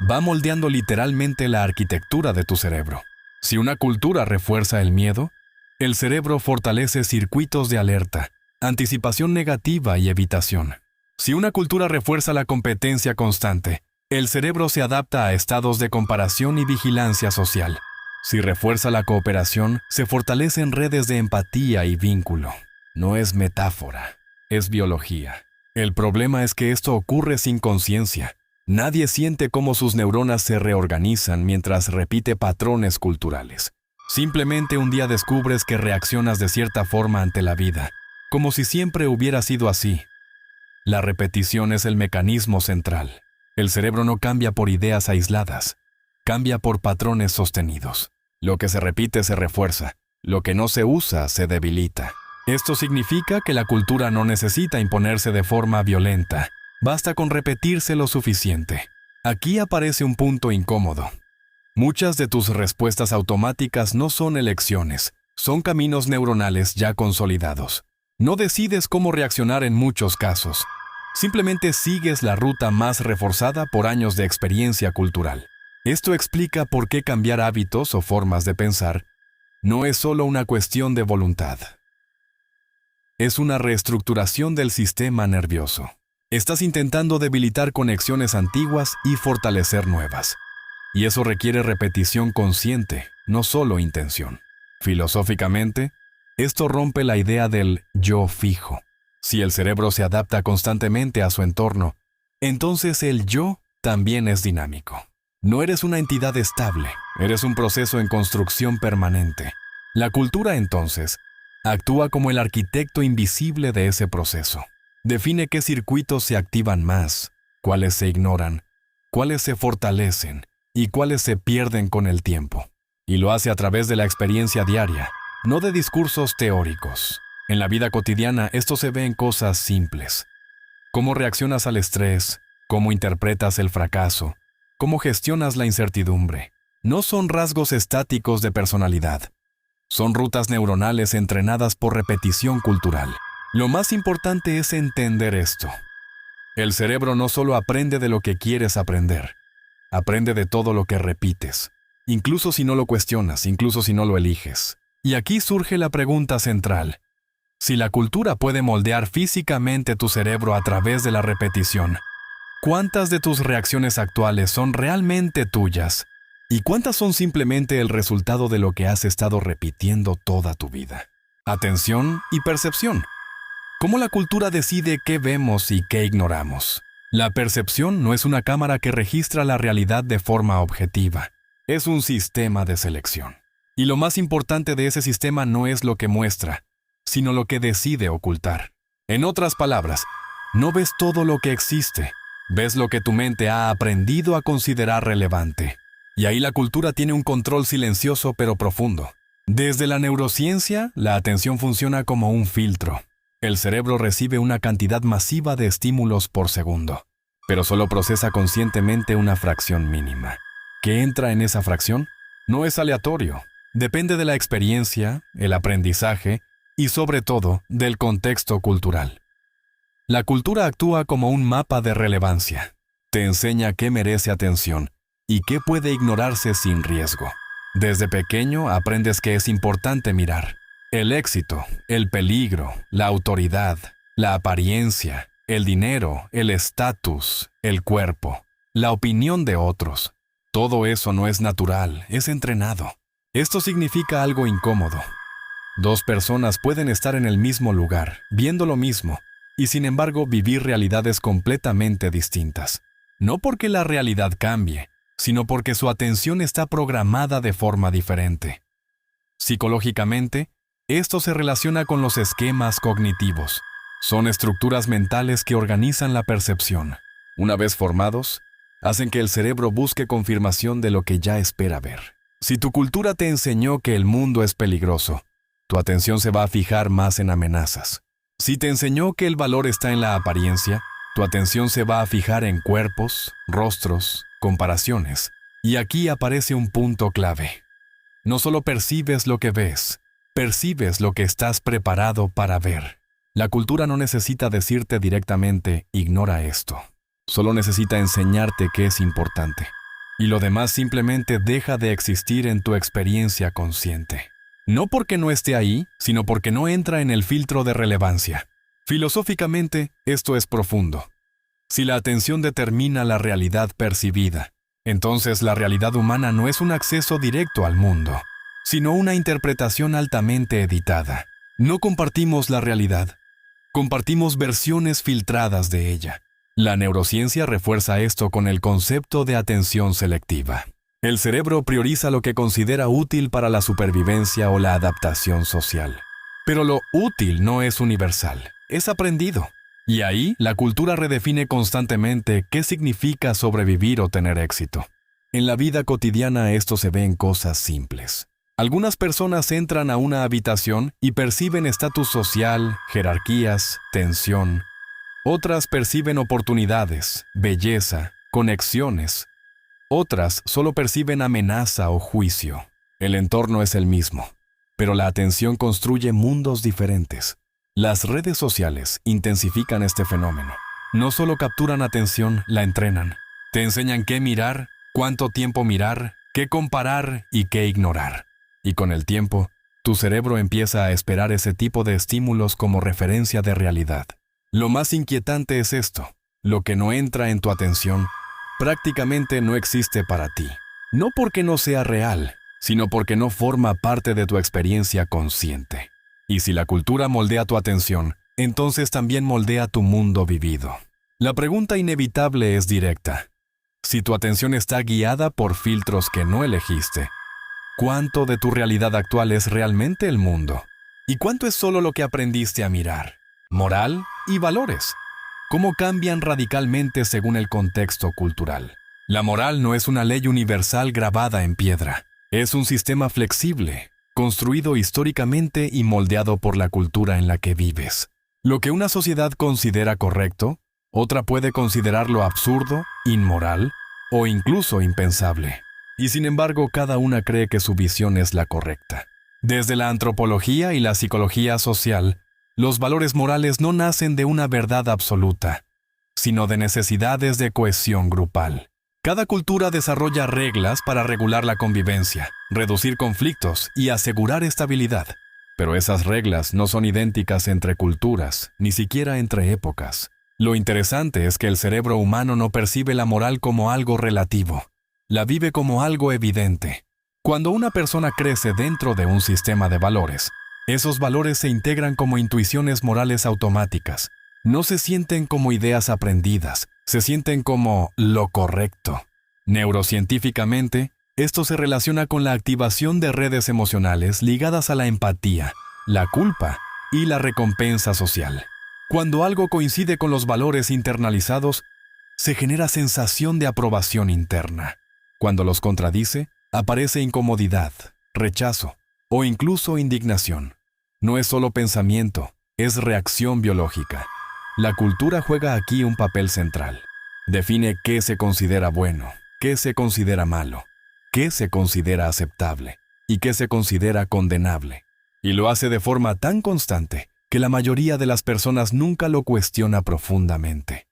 va moldeando literalmente la arquitectura de tu cerebro. Si una cultura refuerza el miedo, el cerebro fortalece circuitos de alerta, anticipación negativa y evitación. Si una cultura refuerza la competencia constante, el cerebro se adapta a estados de comparación y vigilancia social. Si refuerza la cooperación, se fortalecen redes de empatía y vínculo. No es metáfora, es biología. El problema es que esto ocurre sin conciencia. Nadie siente cómo sus neuronas se reorganizan mientras repite patrones culturales. Simplemente un día descubres que reaccionas de cierta forma ante la vida, como si siempre hubiera sido así. La repetición es el mecanismo central. El cerebro no cambia por ideas aisladas, cambia por patrones sostenidos. Lo que se repite se refuerza, lo que no se usa se debilita. Esto significa que la cultura no necesita imponerse de forma violenta, basta con repetirse lo suficiente. Aquí aparece un punto incómodo. Muchas de tus respuestas automáticas no son elecciones, son caminos neuronales ya consolidados. No decides cómo reaccionar en muchos casos. Simplemente sigues la ruta más reforzada por años de experiencia cultural. Esto explica por qué cambiar hábitos o formas de pensar no es solo una cuestión de voluntad. Es una reestructuración del sistema nervioso. Estás intentando debilitar conexiones antiguas y fortalecer nuevas. Y eso requiere repetición consciente, no solo intención. Filosóficamente, esto rompe la idea del yo fijo. Si el cerebro se adapta constantemente a su entorno, entonces el yo también es dinámico. No eres una entidad estable, eres un proceso en construcción permanente. La cultura, entonces, actúa como el arquitecto invisible de ese proceso. Define qué circuitos se activan más, cuáles se ignoran, cuáles se fortalecen y cuáles se pierden con el tiempo. Y lo hace a través de la experiencia diaria, no de discursos teóricos. En la vida cotidiana esto se ve en cosas simples. Cómo reaccionas al estrés, cómo interpretas el fracaso, cómo gestionas la incertidumbre. No son rasgos estáticos de personalidad. Son rutas neuronales entrenadas por repetición cultural. Lo más importante es entender esto. El cerebro no solo aprende de lo que quieres aprender, aprende de todo lo que repites, incluso si no lo cuestionas, incluso si no lo eliges. Y aquí surge la pregunta central. Si la cultura puede moldear físicamente tu cerebro a través de la repetición, ¿cuántas de tus reacciones actuales son realmente tuyas? ¿Y cuántas son simplemente el resultado de lo que has estado repitiendo toda tu vida? Atención y percepción. ¿Cómo la cultura decide qué vemos y qué ignoramos? La percepción no es una cámara que registra la realidad de forma objetiva. Es un sistema de selección. Y lo más importante de ese sistema no es lo que muestra, sino lo que decide ocultar. En otras palabras, no ves todo lo que existe, ves lo que tu mente ha aprendido a considerar relevante. Y ahí la cultura tiene un control silencioso pero profundo. Desde la neurociencia, la atención funciona como un filtro. El cerebro recibe una cantidad masiva de estímulos por segundo, pero solo procesa conscientemente una fracción mínima. ¿Qué entra en esa fracción? No es aleatorio. Depende de la experiencia, el aprendizaje y, sobre todo, del contexto cultural. La cultura actúa como un mapa de relevancia. Te enseña qué merece atención y qué puede ignorarse sin riesgo. Desde pequeño aprendes que es importante mirar. El éxito, el peligro, la autoridad, la apariencia, el dinero, el estatus, el cuerpo, la opinión de otros. Todo eso no es natural, es entrenado. Esto significa algo incómodo. Dos personas pueden estar en el mismo lugar, viendo lo mismo, y sin embargo vivir realidades completamente distintas. No porque la realidad cambie, sino porque su atención está programada de forma diferente. Psicológicamente, esto se relaciona con los esquemas cognitivos. Son estructuras mentales que organizan la percepción. Una vez formados, hacen que el cerebro busque confirmación de lo que ya espera ver. Si tu cultura te enseñó que el mundo es peligroso, tu atención se va a fijar más en amenazas. Si te enseñó que el valor está en la apariencia, tu atención se va a fijar en cuerpos, rostros, comparaciones. Y aquí aparece un punto clave. No solo percibes lo que ves, percibes lo que estás preparado para ver. La cultura no necesita decirte directamente, ignora esto. Solo necesita enseñarte que es importante. Y lo demás simplemente deja de existir en tu experiencia consciente. No porque no esté ahí, sino porque no entra en el filtro de relevancia. Filosóficamente, esto es profundo. Si la atención determina la realidad percibida, entonces la realidad humana no es un acceso directo al mundo, sino una interpretación altamente editada. No compartimos la realidad, compartimos versiones filtradas de ella. La neurociencia refuerza esto con el concepto de atención selectiva. El cerebro prioriza lo que considera útil para la supervivencia o la adaptación social. Pero lo útil no es universal, es aprendido. Y ahí, la cultura redefine constantemente qué significa sobrevivir o tener éxito. En la vida cotidiana esto se ve en cosas simples. Algunas personas entran a una habitación y perciben estatus social, jerarquías, tensión. Otras perciben oportunidades, belleza, conexiones. Otras solo perciben amenaza o juicio. El entorno es el mismo, pero la atención construye mundos diferentes. Las redes sociales intensifican este fenómeno. No solo capturan atención, la entrenan. Te enseñan qué mirar, cuánto tiempo mirar, qué comparar y qué ignorar. Y con el tiempo, tu cerebro empieza a esperar ese tipo de estímulos como referencia de realidad. Lo más inquietante es esto. Lo que no entra en tu atención prácticamente no existe para ti. No porque no sea real, sino porque no forma parte de tu experiencia consciente. Y si la cultura moldea tu atención, entonces también moldea tu mundo vivido. La pregunta inevitable es directa. Si tu atención está guiada por filtros que no elegiste, ¿cuánto de tu realidad actual es realmente el mundo? ¿Y cuánto es solo lo que aprendiste a mirar? Moral y valores. ¿Cómo cambian radicalmente según el contexto cultural? La moral no es una ley universal grabada en piedra. Es un sistema flexible, construido históricamente y moldeado por la cultura en la que vives. Lo que una sociedad considera correcto, Otra puede considerarlo absurdo, inmoral o incluso impensable. Y sin embargo, cada una cree que su visión es la correcta. Desde la antropología y la psicología social, los valores morales no nacen de una verdad absoluta, sino de necesidades de cohesión grupal. Cada cultura desarrolla reglas para regular la convivencia, reducir conflictos y asegurar estabilidad. Pero esas reglas no son idénticas entre culturas, ni siquiera entre épocas. Lo interesante es que el cerebro humano no percibe la moral como algo relativo, la vive como algo evidente. Cuando una persona crece dentro de un sistema de valores, esos valores se integran como intuiciones morales automáticas. No se sienten como ideas aprendidas, se sienten como lo correcto. Neurocientíficamente, esto se relaciona con la activación de redes emocionales ligadas a la empatía, la culpa y la recompensa social. Cuando algo coincide con los valores internalizados, se genera sensación de aprobación interna. Cuando los contradice, aparece incomodidad, rechazo o incluso indignación. No es solo pensamiento, es reacción biológica. La cultura juega aquí un papel central. Define qué se considera bueno, qué se considera malo, qué se considera aceptable y qué se considera condenable. Y lo hace de forma tan constante que la mayoría de las personas nunca lo cuestiona profundamente.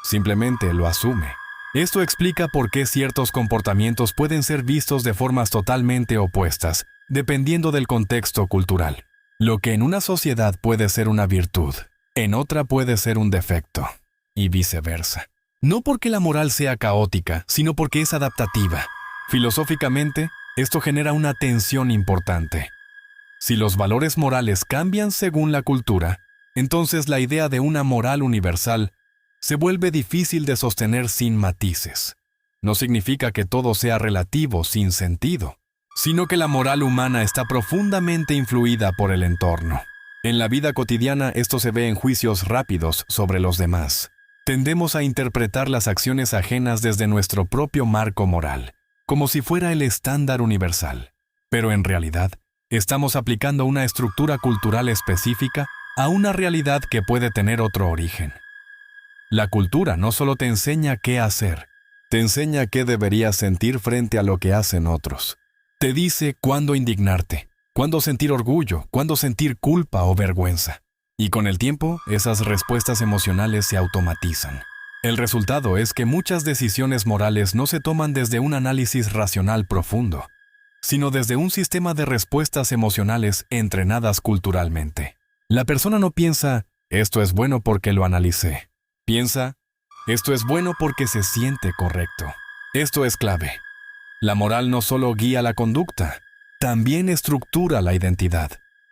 Simplemente lo asume. Esto explica por qué ciertos comportamientos pueden ser vistos de formas totalmente opuestas, dependiendo del contexto cultural. Lo que en una sociedad puede ser una virtud, en otra puede ser un defecto, y viceversa. No porque la moral sea caótica, sino porque es adaptativa. Filosóficamente, esto genera una tensión importante. Si los valores morales cambian según la cultura, entonces la idea de una moral universal se vuelve difícil de sostener sin matices. No significa que todo sea relativo sin sentido, sino que la moral humana está profundamente influida por el entorno. En la vida cotidiana esto se ve en juicios rápidos sobre los demás. Tendemos a interpretar las acciones ajenas desde nuestro propio marco moral, como si fuera el estándar universal. Pero en realidad, estamos aplicando una estructura cultural específica a una realidad que puede tener otro origen. La cultura no solo te enseña qué hacer, te enseña qué deberías sentir frente a lo que hacen otros. Te dice cuándo indignarte, cuándo sentir orgullo, cuándo sentir culpa o vergüenza. Y con el tiempo, esas respuestas emocionales se automatizan. El resultado es que muchas decisiones morales no se toman desde un análisis racional profundo, sino desde un sistema de respuestas emocionales entrenadas culturalmente. La persona no piensa, esto es bueno porque lo analicé. Piensa, esto es bueno porque se siente correcto. Esto es clave. La moral no solo guía la conducta, también estructura la identidad.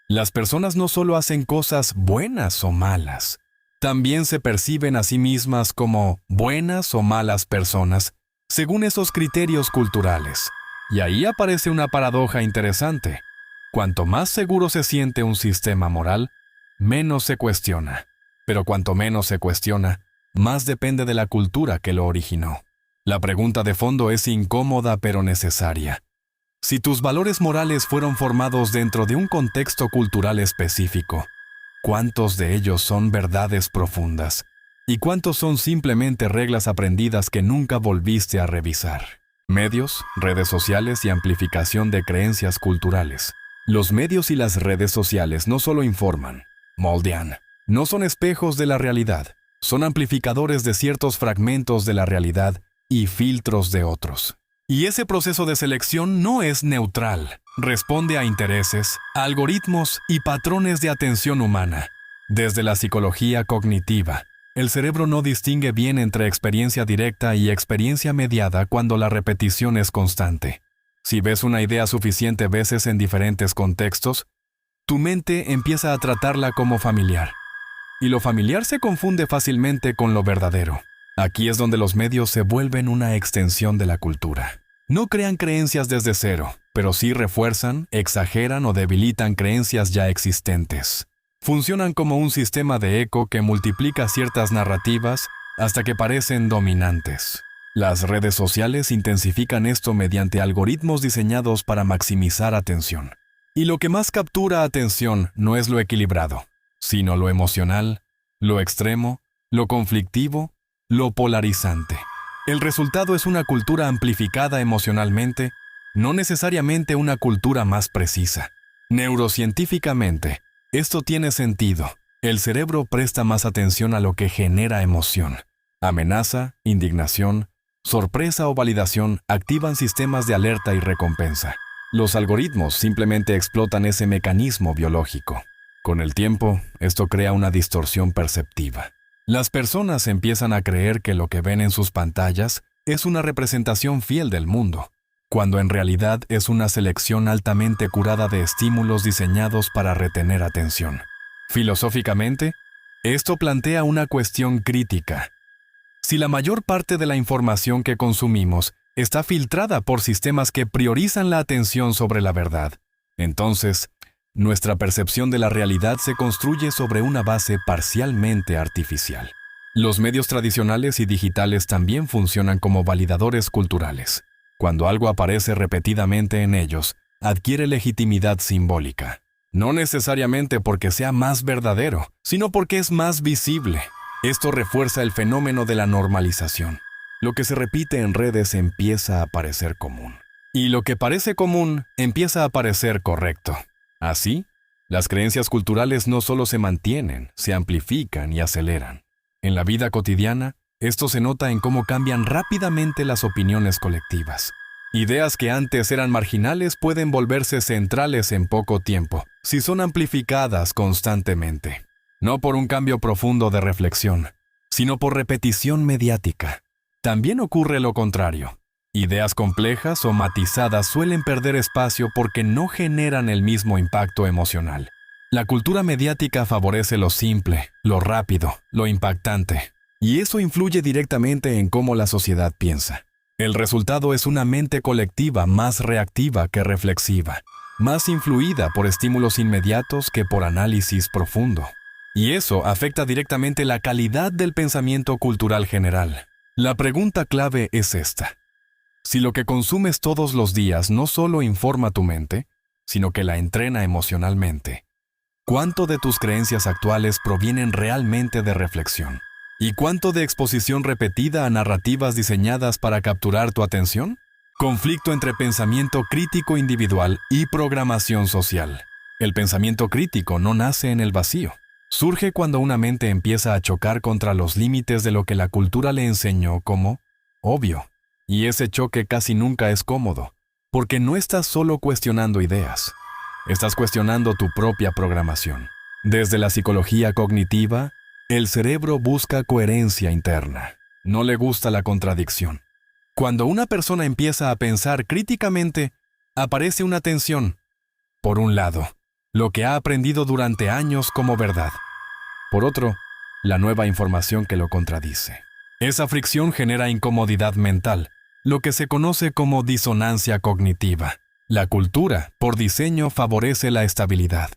Las personas no solo hacen cosas buenas o malas, también se perciben a sí mismas como buenas o malas personas, según esos criterios culturales. Y ahí aparece una paradoja interesante. Cuanto más seguro se siente un sistema moral, menos se cuestiona. Pero cuanto menos se cuestiona, más depende de la cultura que lo originó. La pregunta de fondo es incómoda pero necesaria. Si tus valores morales fueron formados dentro de un contexto cultural específico, ¿cuántos de ellos son verdades profundas? ¿Y cuántos son simplemente reglas aprendidas que nunca volviste a revisar? Medios, redes sociales y amplificación de creencias culturales. Los medios y las redes sociales no solo informan, moldean. No son espejos de la realidad, son amplificadores de ciertos fragmentos de la realidad y filtros de otros. Y ese proceso de selección no es neutral, responde a intereses, algoritmos y patrones de atención humana. Desde la psicología cognitiva, el cerebro no distingue bien entre experiencia directa y experiencia mediada cuando la repetición es constante. Si ves una idea suficiente veces en diferentes contextos, tu mente empieza a tratarla como familiar. Y lo familiar se confunde fácilmente con lo verdadero. Aquí es donde los medios se vuelven una extensión de la cultura. No crean creencias desde cero, pero sí refuerzan, exageran o debilitan creencias ya existentes. Funcionan como un sistema de eco que multiplica ciertas narrativas hasta que parecen dominantes. Las redes sociales intensifican esto mediante algoritmos diseñados para maximizar atención. Y lo que más captura atención no es lo equilibrado, sino lo emocional, lo extremo lo conflictivo, lo polarizante. El resultado es una cultura amplificada emocionalmente, no necesariamente una cultura más precisa. Neurocientíficamente, esto tiene sentido. El cerebro presta más atención a lo que genera emoción. Amenaza, indignación, sorpresa o validación activan sistemas de alerta y recompensa. Los algoritmos simplemente explotan ese mecanismo biológico. Con el tiempo, esto crea una distorsión perceptiva. Las personas empiezan a creer que lo que ven en sus pantallas es una representación fiel del mundo, cuando en realidad es una selección altamente curada de estímulos diseñados para retener atención. Filosóficamente, esto plantea una cuestión crítica. Si la mayor parte de la información que consumimos está filtrada por sistemas que priorizan la atención sobre la verdad, entonces, nuestra percepción de la realidad se construye sobre una base parcialmente artificial. Los medios tradicionales y digitales también funcionan como validadores culturales. Cuando algo aparece repetidamente en ellos, adquiere legitimidad simbólica. No necesariamente porque sea más verdadero, sino porque es más visible. Esto refuerza el fenómeno de la normalización. Lo que se repite en redes empieza a parecer común. Y lo que parece común empieza a parecer correcto. Así, las creencias culturales no solo se mantienen, se amplifican y aceleran. En la vida cotidiana, esto se nota en cómo cambian rápidamente las opiniones colectivas. Ideas que antes eran marginales pueden volverse centrales en poco tiempo, si son amplificadas constantemente. No por un cambio profundo de reflexión, sino por repetición mediática. También ocurre lo contrario. Ideas complejas o matizadas suelen perder espacio porque no generan el mismo impacto emocional. La cultura mediática favorece lo simple, lo rápido, lo impactante, y eso influye directamente en cómo la sociedad piensa. El resultado es una mente colectiva más reactiva que reflexiva, más influida por estímulos inmediatos que por análisis profundo. Y eso afecta directamente la calidad del pensamiento cultural general. La pregunta clave es esta. Si lo que consumes todos los días no solo informa tu mente, sino que la entrena emocionalmente, ¿cuánto de tus creencias actuales provienen realmente de reflexión? ¿Y cuánto de exposición repetida a narrativas diseñadas para capturar tu atención? Conflicto entre pensamiento crítico individual y programación social. El pensamiento crítico no nace en el vacío. Surge cuando una mente empieza a chocar contra los límites de lo que la cultura le enseñó como obvio. Y ese choque casi nunca es cómodo, porque no estás solo cuestionando ideas, estás cuestionando tu propia programación. Desde la psicología cognitiva, el cerebro busca coherencia interna. No le gusta la contradicción. Cuando una persona empieza a pensar críticamente, aparece una tensión. Por un lado, lo que ha aprendido durante años como verdad. Por otro, la nueva información que lo contradice. Esa fricción genera incomodidad mental, lo que se conoce como disonancia cognitiva. La cultura, por diseño, favorece la estabilidad.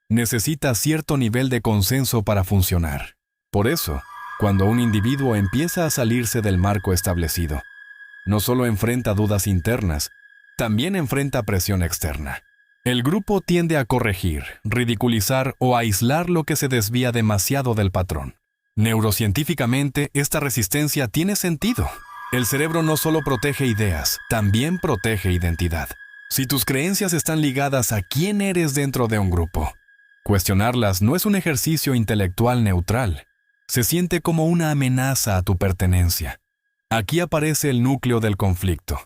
Necesita cierto nivel de consenso para funcionar. Por eso, cuando un individuo empieza a salirse del marco establecido, no solo enfrenta dudas internas, también enfrenta presión externa. El grupo tiende a corregir, ridiculizar o aislar lo que se desvía demasiado del patrón. Neurocientíficamente, esta resistencia tiene sentido. El cerebro no solo protege ideas, también protege identidad. Si tus creencias están ligadas a quién eres dentro de un grupo, cuestionarlas no es un ejercicio intelectual neutral. Se siente como una amenaza a tu pertenencia. Aquí aparece el núcleo del conflicto.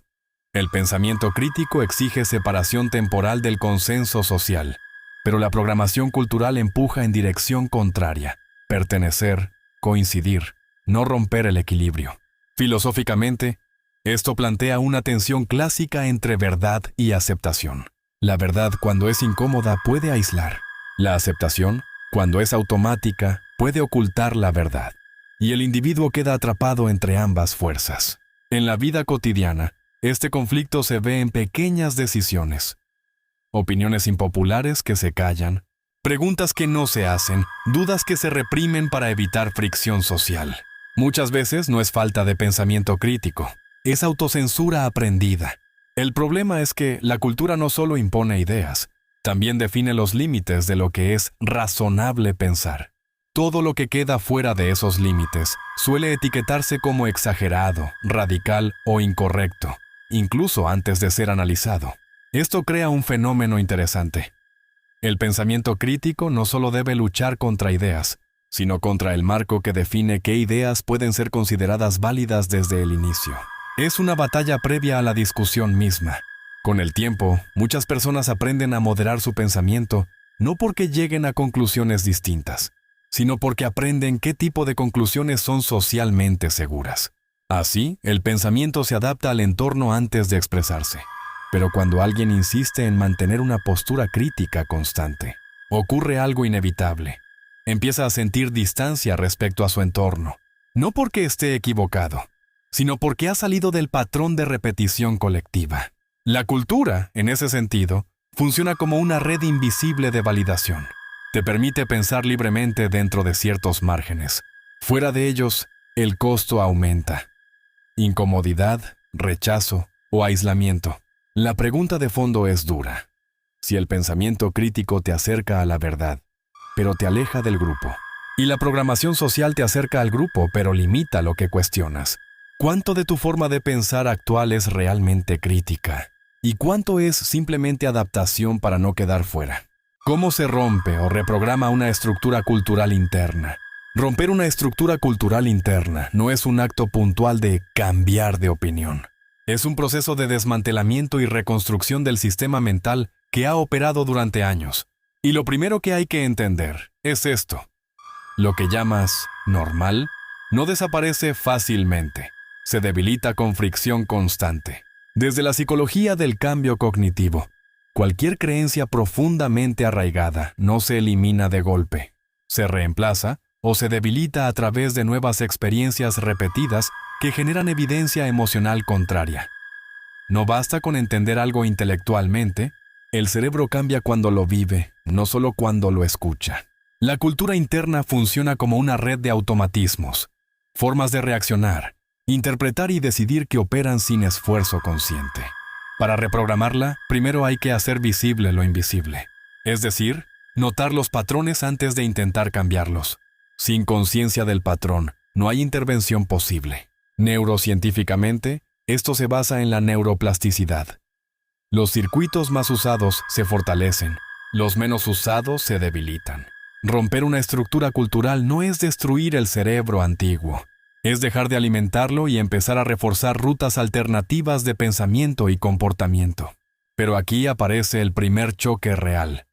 El pensamiento crítico exige separación temporal del consenso social, pero la programación cultural empuja en dirección contraria: pertenecer, coincidir, no romper el equilibrio. Filosóficamente, esto plantea una tensión clásica entre verdad y aceptación. La verdad, cuando es incómoda, puede aislar. La aceptación, cuando es automática, puede ocultar la verdad. Y el individuo queda atrapado entre ambas fuerzas. En la vida cotidiana, este conflicto se ve en pequeñas decisiones. Opiniones impopulares que se callan, preguntas que no se hacen, dudas que se reprimen para evitar fricción social. Muchas veces no es falta de pensamiento crítico, es autocensura aprendida. El problema es que la cultura no solo impone ideas, también define los límites de lo que es razonable pensar. Todo lo que queda fuera de esos límites suele etiquetarse como exagerado, radical o incorrecto, incluso antes de ser analizado. Esto crea un fenómeno interesante. El pensamiento crítico no solo debe luchar contra ideas, sino contra el marco que define qué ideas pueden ser consideradas válidas desde el inicio. Es una batalla previa a la discusión misma. Con el tiempo, muchas personas aprenden a moderar su pensamiento, no porque lleguen a conclusiones distintas, sino porque aprenden qué tipo de conclusiones son socialmente seguras. Así, el pensamiento se adapta al entorno antes de expresarse. Pero cuando alguien insiste en mantener una postura crítica constante, ocurre algo inevitable. Empieza a sentir distancia respecto a su entorno, no porque esté equivocado, sino porque ha salido del patrón de repetición colectiva. La cultura, en ese sentido, funciona como una red invisible de validación. Te permite pensar libremente dentro de ciertos márgenes. Fuera de ellos, el costo aumenta. Incomodidad, rechazo o aislamiento. La pregunta de fondo es dura. Si el pensamiento crítico te acerca a la verdad, pero te aleja del grupo, y la programación social te acerca al grupo, pero limita lo que cuestionas, ¿cuánto de tu forma de pensar actual es realmente crítica? ¿Y cuánto es simplemente adaptación para no quedar fuera? ¿Cómo se rompe o reprograma una estructura cultural interna? Romper una estructura cultural interna no es un acto puntual de cambiar de opinión. Es un proceso de desmantelamiento y reconstrucción del sistema mental que ha operado durante años. Y lo primero que hay que entender es esto. Lo que llamas normal no desaparece fácilmente. Se debilita con fricción constante. Desde la psicología del cambio cognitivo, cualquier creencia profundamente arraigada no se elimina de golpe. Se reemplaza o se debilita a través de nuevas experiencias repetidas que generan evidencia emocional contraria. No basta con entender algo intelectualmente, el cerebro cambia cuando lo vive, no solo cuando lo escucha. La cultura interna funciona como una red de automatismos, formas de reaccionar, interpretar y decidir que operan sin esfuerzo consciente. Para reprogramarla, primero hay que hacer visible lo invisible, es decir, notar los patrones antes de intentar cambiarlos. Sin conciencia del patrón, no hay intervención posible. Neurocientíficamente, esto se basa en la neuroplasticidad. Los circuitos más usados se fortalecen, los menos usados se debilitan. Romper una estructura cultural no es destruir el cerebro antiguo, es dejar de alimentarlo y empezar a reforzar rutas alternativas de pensamiento y comportamiento. Pero aquí aparece el primer choque real.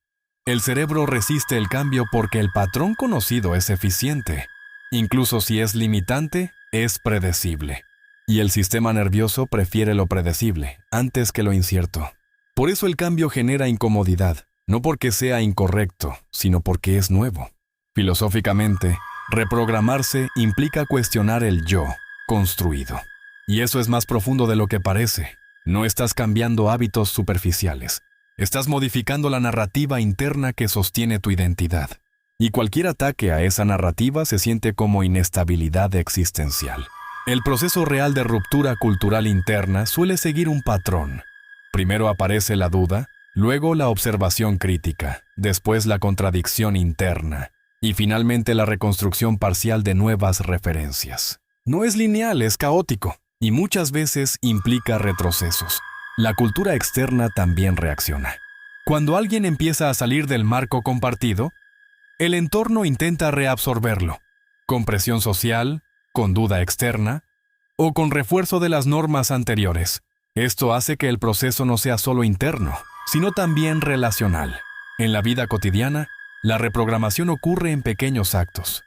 El cerebro resiste el cambio porque el patrón conocido es eficiente. Incluso si es limitante, es predecible. Y el sistema nervioso prefiere lo predecible, antes que lo incierto. Por eso el cambio genera incomodidad, no porque sea incorrecto, sino porque es nuevo. Filosóficamente, reprogramarse implica cuestionar el yo construido. Y eso es más profundo de lo que parece. No estás cambiando hábitos superficiales. Estás modificando la narrativa interna que sostiene tu identidad. Y cualquier ataque a esa narrativa se siente como inestabilidad existencial. El proceso real de ruptura cultural interna suele seguir un patrón. Primero aparece la duda, luego la observación crítica, después la contradicción interna, y finalmente la reconstrucción parcial de nuevas referencias. No es lineal, es caótico, y muchas veces implica retrocesos. La cultura externa también reacciona. Cuando alguien empieza a salir del marco compartido, el entorno intenta reabsorberlo, con presión social, con duda externa, o con refuerzo de las normas anteriores. Esto hace que el proceso no sea solo interno, sino también relacional. En la vida cotidiana, la reprogramación ocurre en pequeños actos.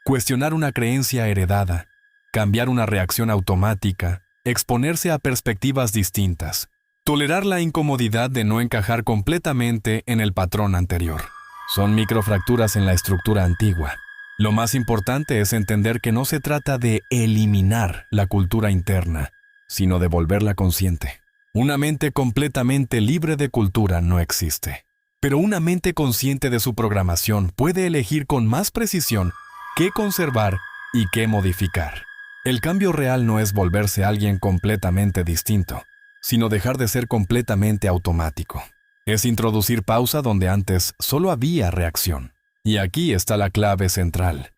Cuestionar una creencia heredada, cambiar una reacción automática, exponerse a perspectivas distintas, tolerar la incomodidad de no encajar completamente en el patrón anterior. Son microfracturas en la estructura antigua. Lo más importante es entender que no se trata de eliminar la cultura interna, sino de volverla consciente. Una mente completamente libre de cultura no existe. Pero una mente consciente de su programación puede elegir con más precisión qué conservar y qué modificar. El cambio real no es volverse alguien completamente distinto, sino dejar de ser completamente automático. Es introducir pausa donde antes solo había reacción. Y aquí está la clave central.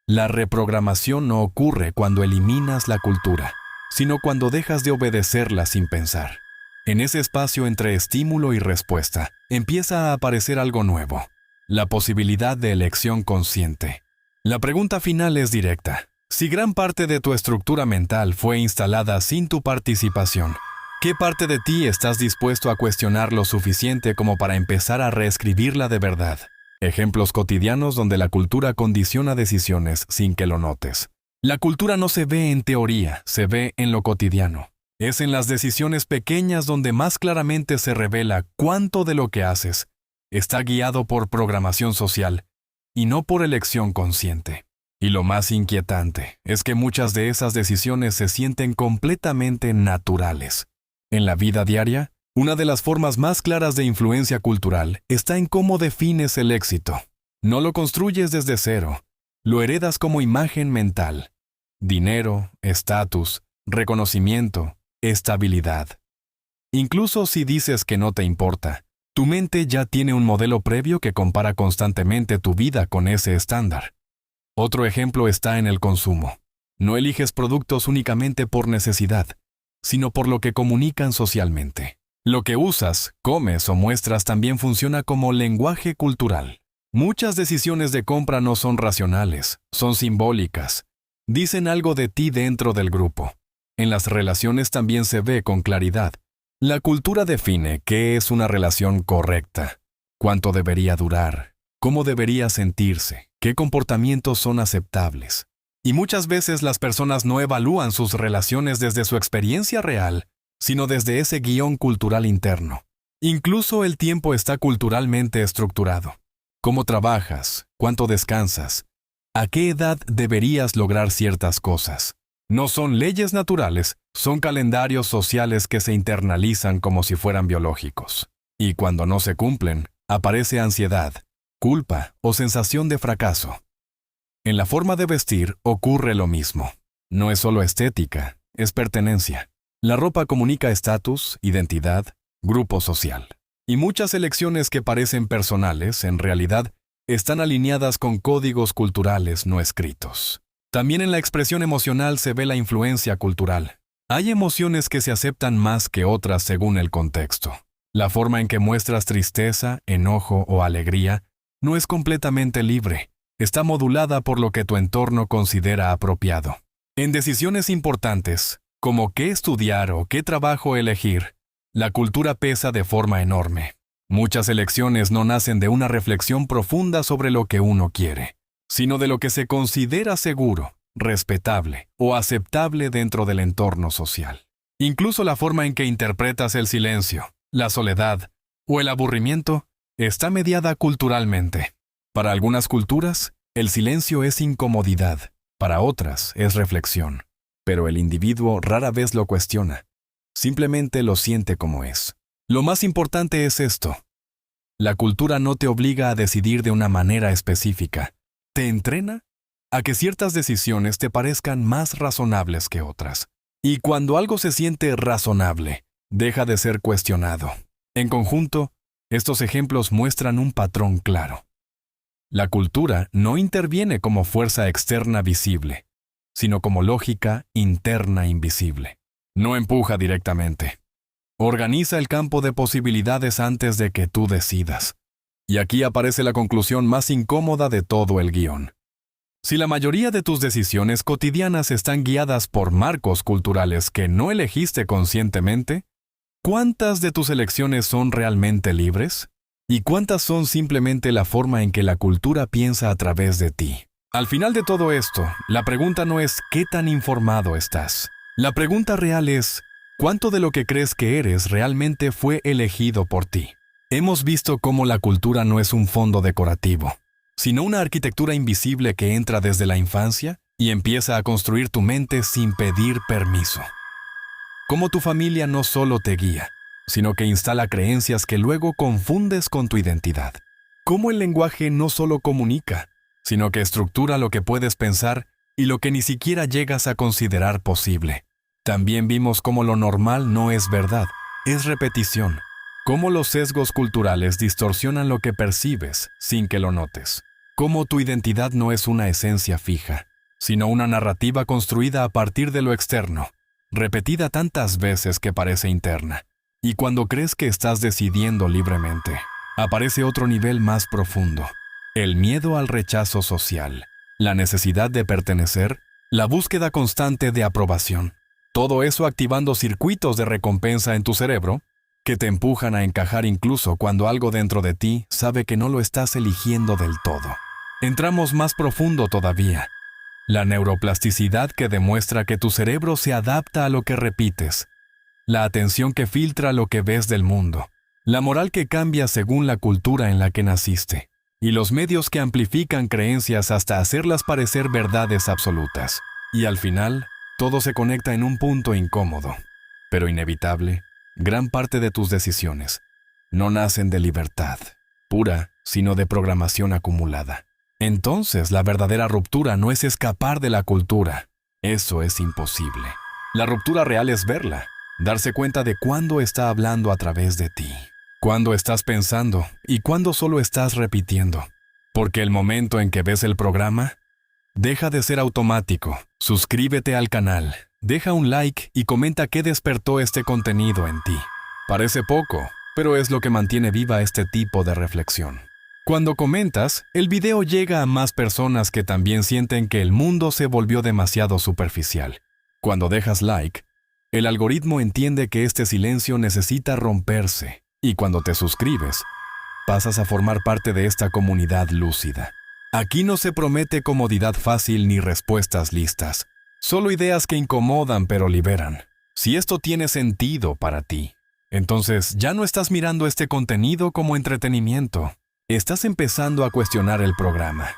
La reprogramación no ocurre cuando eliminas la cultura, sino cuando dejas de obedecerla sin pensar. En ese espacio entre estímulo y respuesta, empieza a aparecer algo nuevo, la posibilidad de elección consciente. La pregunta final es directa. Si gran parte de tu estructura mental fue instalada sin tu participación, ¿qué parte de ti estás dispuesto a cuestionar lo suficiente como para empezar a reescribirla de verdad? Ejemplos cotidianos donde la cultura condiciona decisiones sin que lo notes. La cultura no se ve en teoría, se ve en lo cotidiano. Es en las decisiones pequeñas donde más claramente se revela cuánto de lo que haces está guiado por programación social y no por elección consciente. Y lo más inquietante es que muchas de esas decisiones se sienten completamente naturales. En la vida diaria, una de las formas más claras de influencia cultural está en cómo defines el éxito. No lo construyes desde cero, lo heredas como imagen mental. Dinero, estatus, reconocimiento, estabilidad. Incluso si dices que no te importa, tu mente ya tiene un modelo previo que compara constantemente tu vida con ese estándar. Otro ejemplo está en el consumo. No eliges productos únicamente por necesidad, sino por lo que comunican socialmente. Lo que usas, comes o muestras también funciona como lenguaje cultural. Muchas decisiones de compra no son racionales, son simbólicas. Dicen algo de ti dentro del grupo. En las relaciones también se ve con claridad. La cultura define qué es una relación correcta, cuánto debería durar, cómo debería sentirse, qué comportamientos son aceptables. Y muchas veces las personas no evalúan sus relaciones desde su experiencia real, sino desde ese guión cultural interno. Incluso el tiempo está culturalmente estructurado. ¿Cómo trabajas? ¿Cuánto descansas? ¿A qué edad deberías lograr ciertas cosas? No son leyes naturales, son calendarios sociales que se internalizan como si fueran biológicos. Y cuando no se cumplen, aparece ansiedad, culpa o sensación de fracaso. En la forma de vestir ocurre lo mismo. No es solo estética, es pertenencia. La ropa comunica estatus, identidad, grupo social. Y muchas elecciones que parecen personales, en realidad, están alineadas con códigos culturales no escritos. También en la expresión emocional se ve la influencia cultural. Hay emociones que se aceptan más que otras según el contexto. La forma en que muestras tristeza, enojo o alegría no es completamente libre. Está modulada por lo que tu entorno considera apropiado. En decisiones importantes, como qué estudiar o qué trabajo elegir, la cultura pesa de forma enorme. Muchas elecciones no nacen de una reflexión profunda sobre lo que uno quiere, sino de lo que se considera seguro, respetable o aceptable dentro del entorno social. Incluso la forma en que interpretas el silencio, la soledad o el aburrimiento está mediada culturalmente. Para algunas culturas, el silencio es incomodidad, para otras es reflexión. Pero el individuo rara vez lo cuestiona. Simplemente lo siente como es. Lo más importante es esto. La cultura no te obliga a decidir de una manera específica. Te entrena a que ciertas decisiones te parezcan más razonables que otras. Y cuando algo se siente razonable, deja de ser cuestionado. En conjunto, estos ejemplos muestran un patrón claro. La cultura no interviene como fuerza externa visible, sino como lógica interna invisible. No empuja directamente. Organiza el campo de posibilidades antes de que tú decidas. Y aquí aparece la conclusión más incómoda de todo el guión. Si la mayoría de tus decisiones cotidianas están guiadas por marcos culturales que no elegiste conscientemente, ¿cuántas de tus elecciones son realmente libres? ¿Y cuántas son simplemente la forma en que la cultura piensa a través de ti? Al final de todo esto, la pregunta no es ¿qué tan informado estás? La pregunta real es ¿cuánto de lo que crees que eres realmente fue elegido por ti? Hemos visto cómo la cultura no es un fondo decorativo, sino una arquitectura invisible que entra desde la infancia y empieza a construir tu mente sin pedir permiso. Cómo tu familia no solo te guía, sino que instala creencias que luego confundes con tu identidad. Cómo el lenguaje no solo comunica, sino que estructura lo que puedes pensar y lo que ni siquiera llegas a considerar posible. También vimos cómo lo normal no es verdad, es repetición. Cómo los sesgos culturales distorsionan lo que percibes sin que lo notes. cómo tu identidad no es una esencia fija, sino una narrativa construida a partir de lo externo, repetida tantas veces que parece interna. Y cuando crees que estás decidiendo libremente, aparece otro nivel más profundo: el miedo al rechazo social, la necesidad de pertenecer, la búsqueda constante de aprobación. Todo eso activando circuitos de recompensa en tu cerebro que te empujan a encajar incluso cuando algo dentro de ti sabe que no lo estás eligiendo del todo. Entramos más profundo todavía. La neuroplasticidad que demuestra que tu cerebro se adapta a lo que repites, la atención que filtra lo que ves del mundo, la moral que cambia según la cultura en la que naciste, y los medios que amplifican creencias hasta hacerlas parecer verdades absolutas. Y al final, todo se conecta en un punto incómodo, pero inevitable. Gran parte de tus decisiones no nacen de libertad pura, sino de programación acumulada. Entonces, la verdadera ruptura no es escapar de la cultura. Eso es imposible. La ruptura real es verla, darse cuenta de cuándo está hablando a través de ti, cuándo estás pensando y cuándo solo estás repitiendo. Porque el momento en que ves el programa, deja de ser automático. Suscríbete al canal, deja un like y comenta qué despertó este contenido en ti. Parece poco, pero es lo que mantiene viva este tipo de reflexión. Cuando comentas, el video llega a más personas que también sienten que el mundo se volvió demasiado superficial. Cuando dejas like, el algoritmo entiende que este silencio necesita romperse, y cuando te suscribes, pasas a formar parte de esta comunidad lúcida. Aquí no se promete comodidad fácil ni respuestas listas, solo ideas que incomodan pero liberan. Si esto tiene sentido para ti, entonces ya no estás mirando este contenido como entretenimiento. Estás empezando a cuestionar el programa.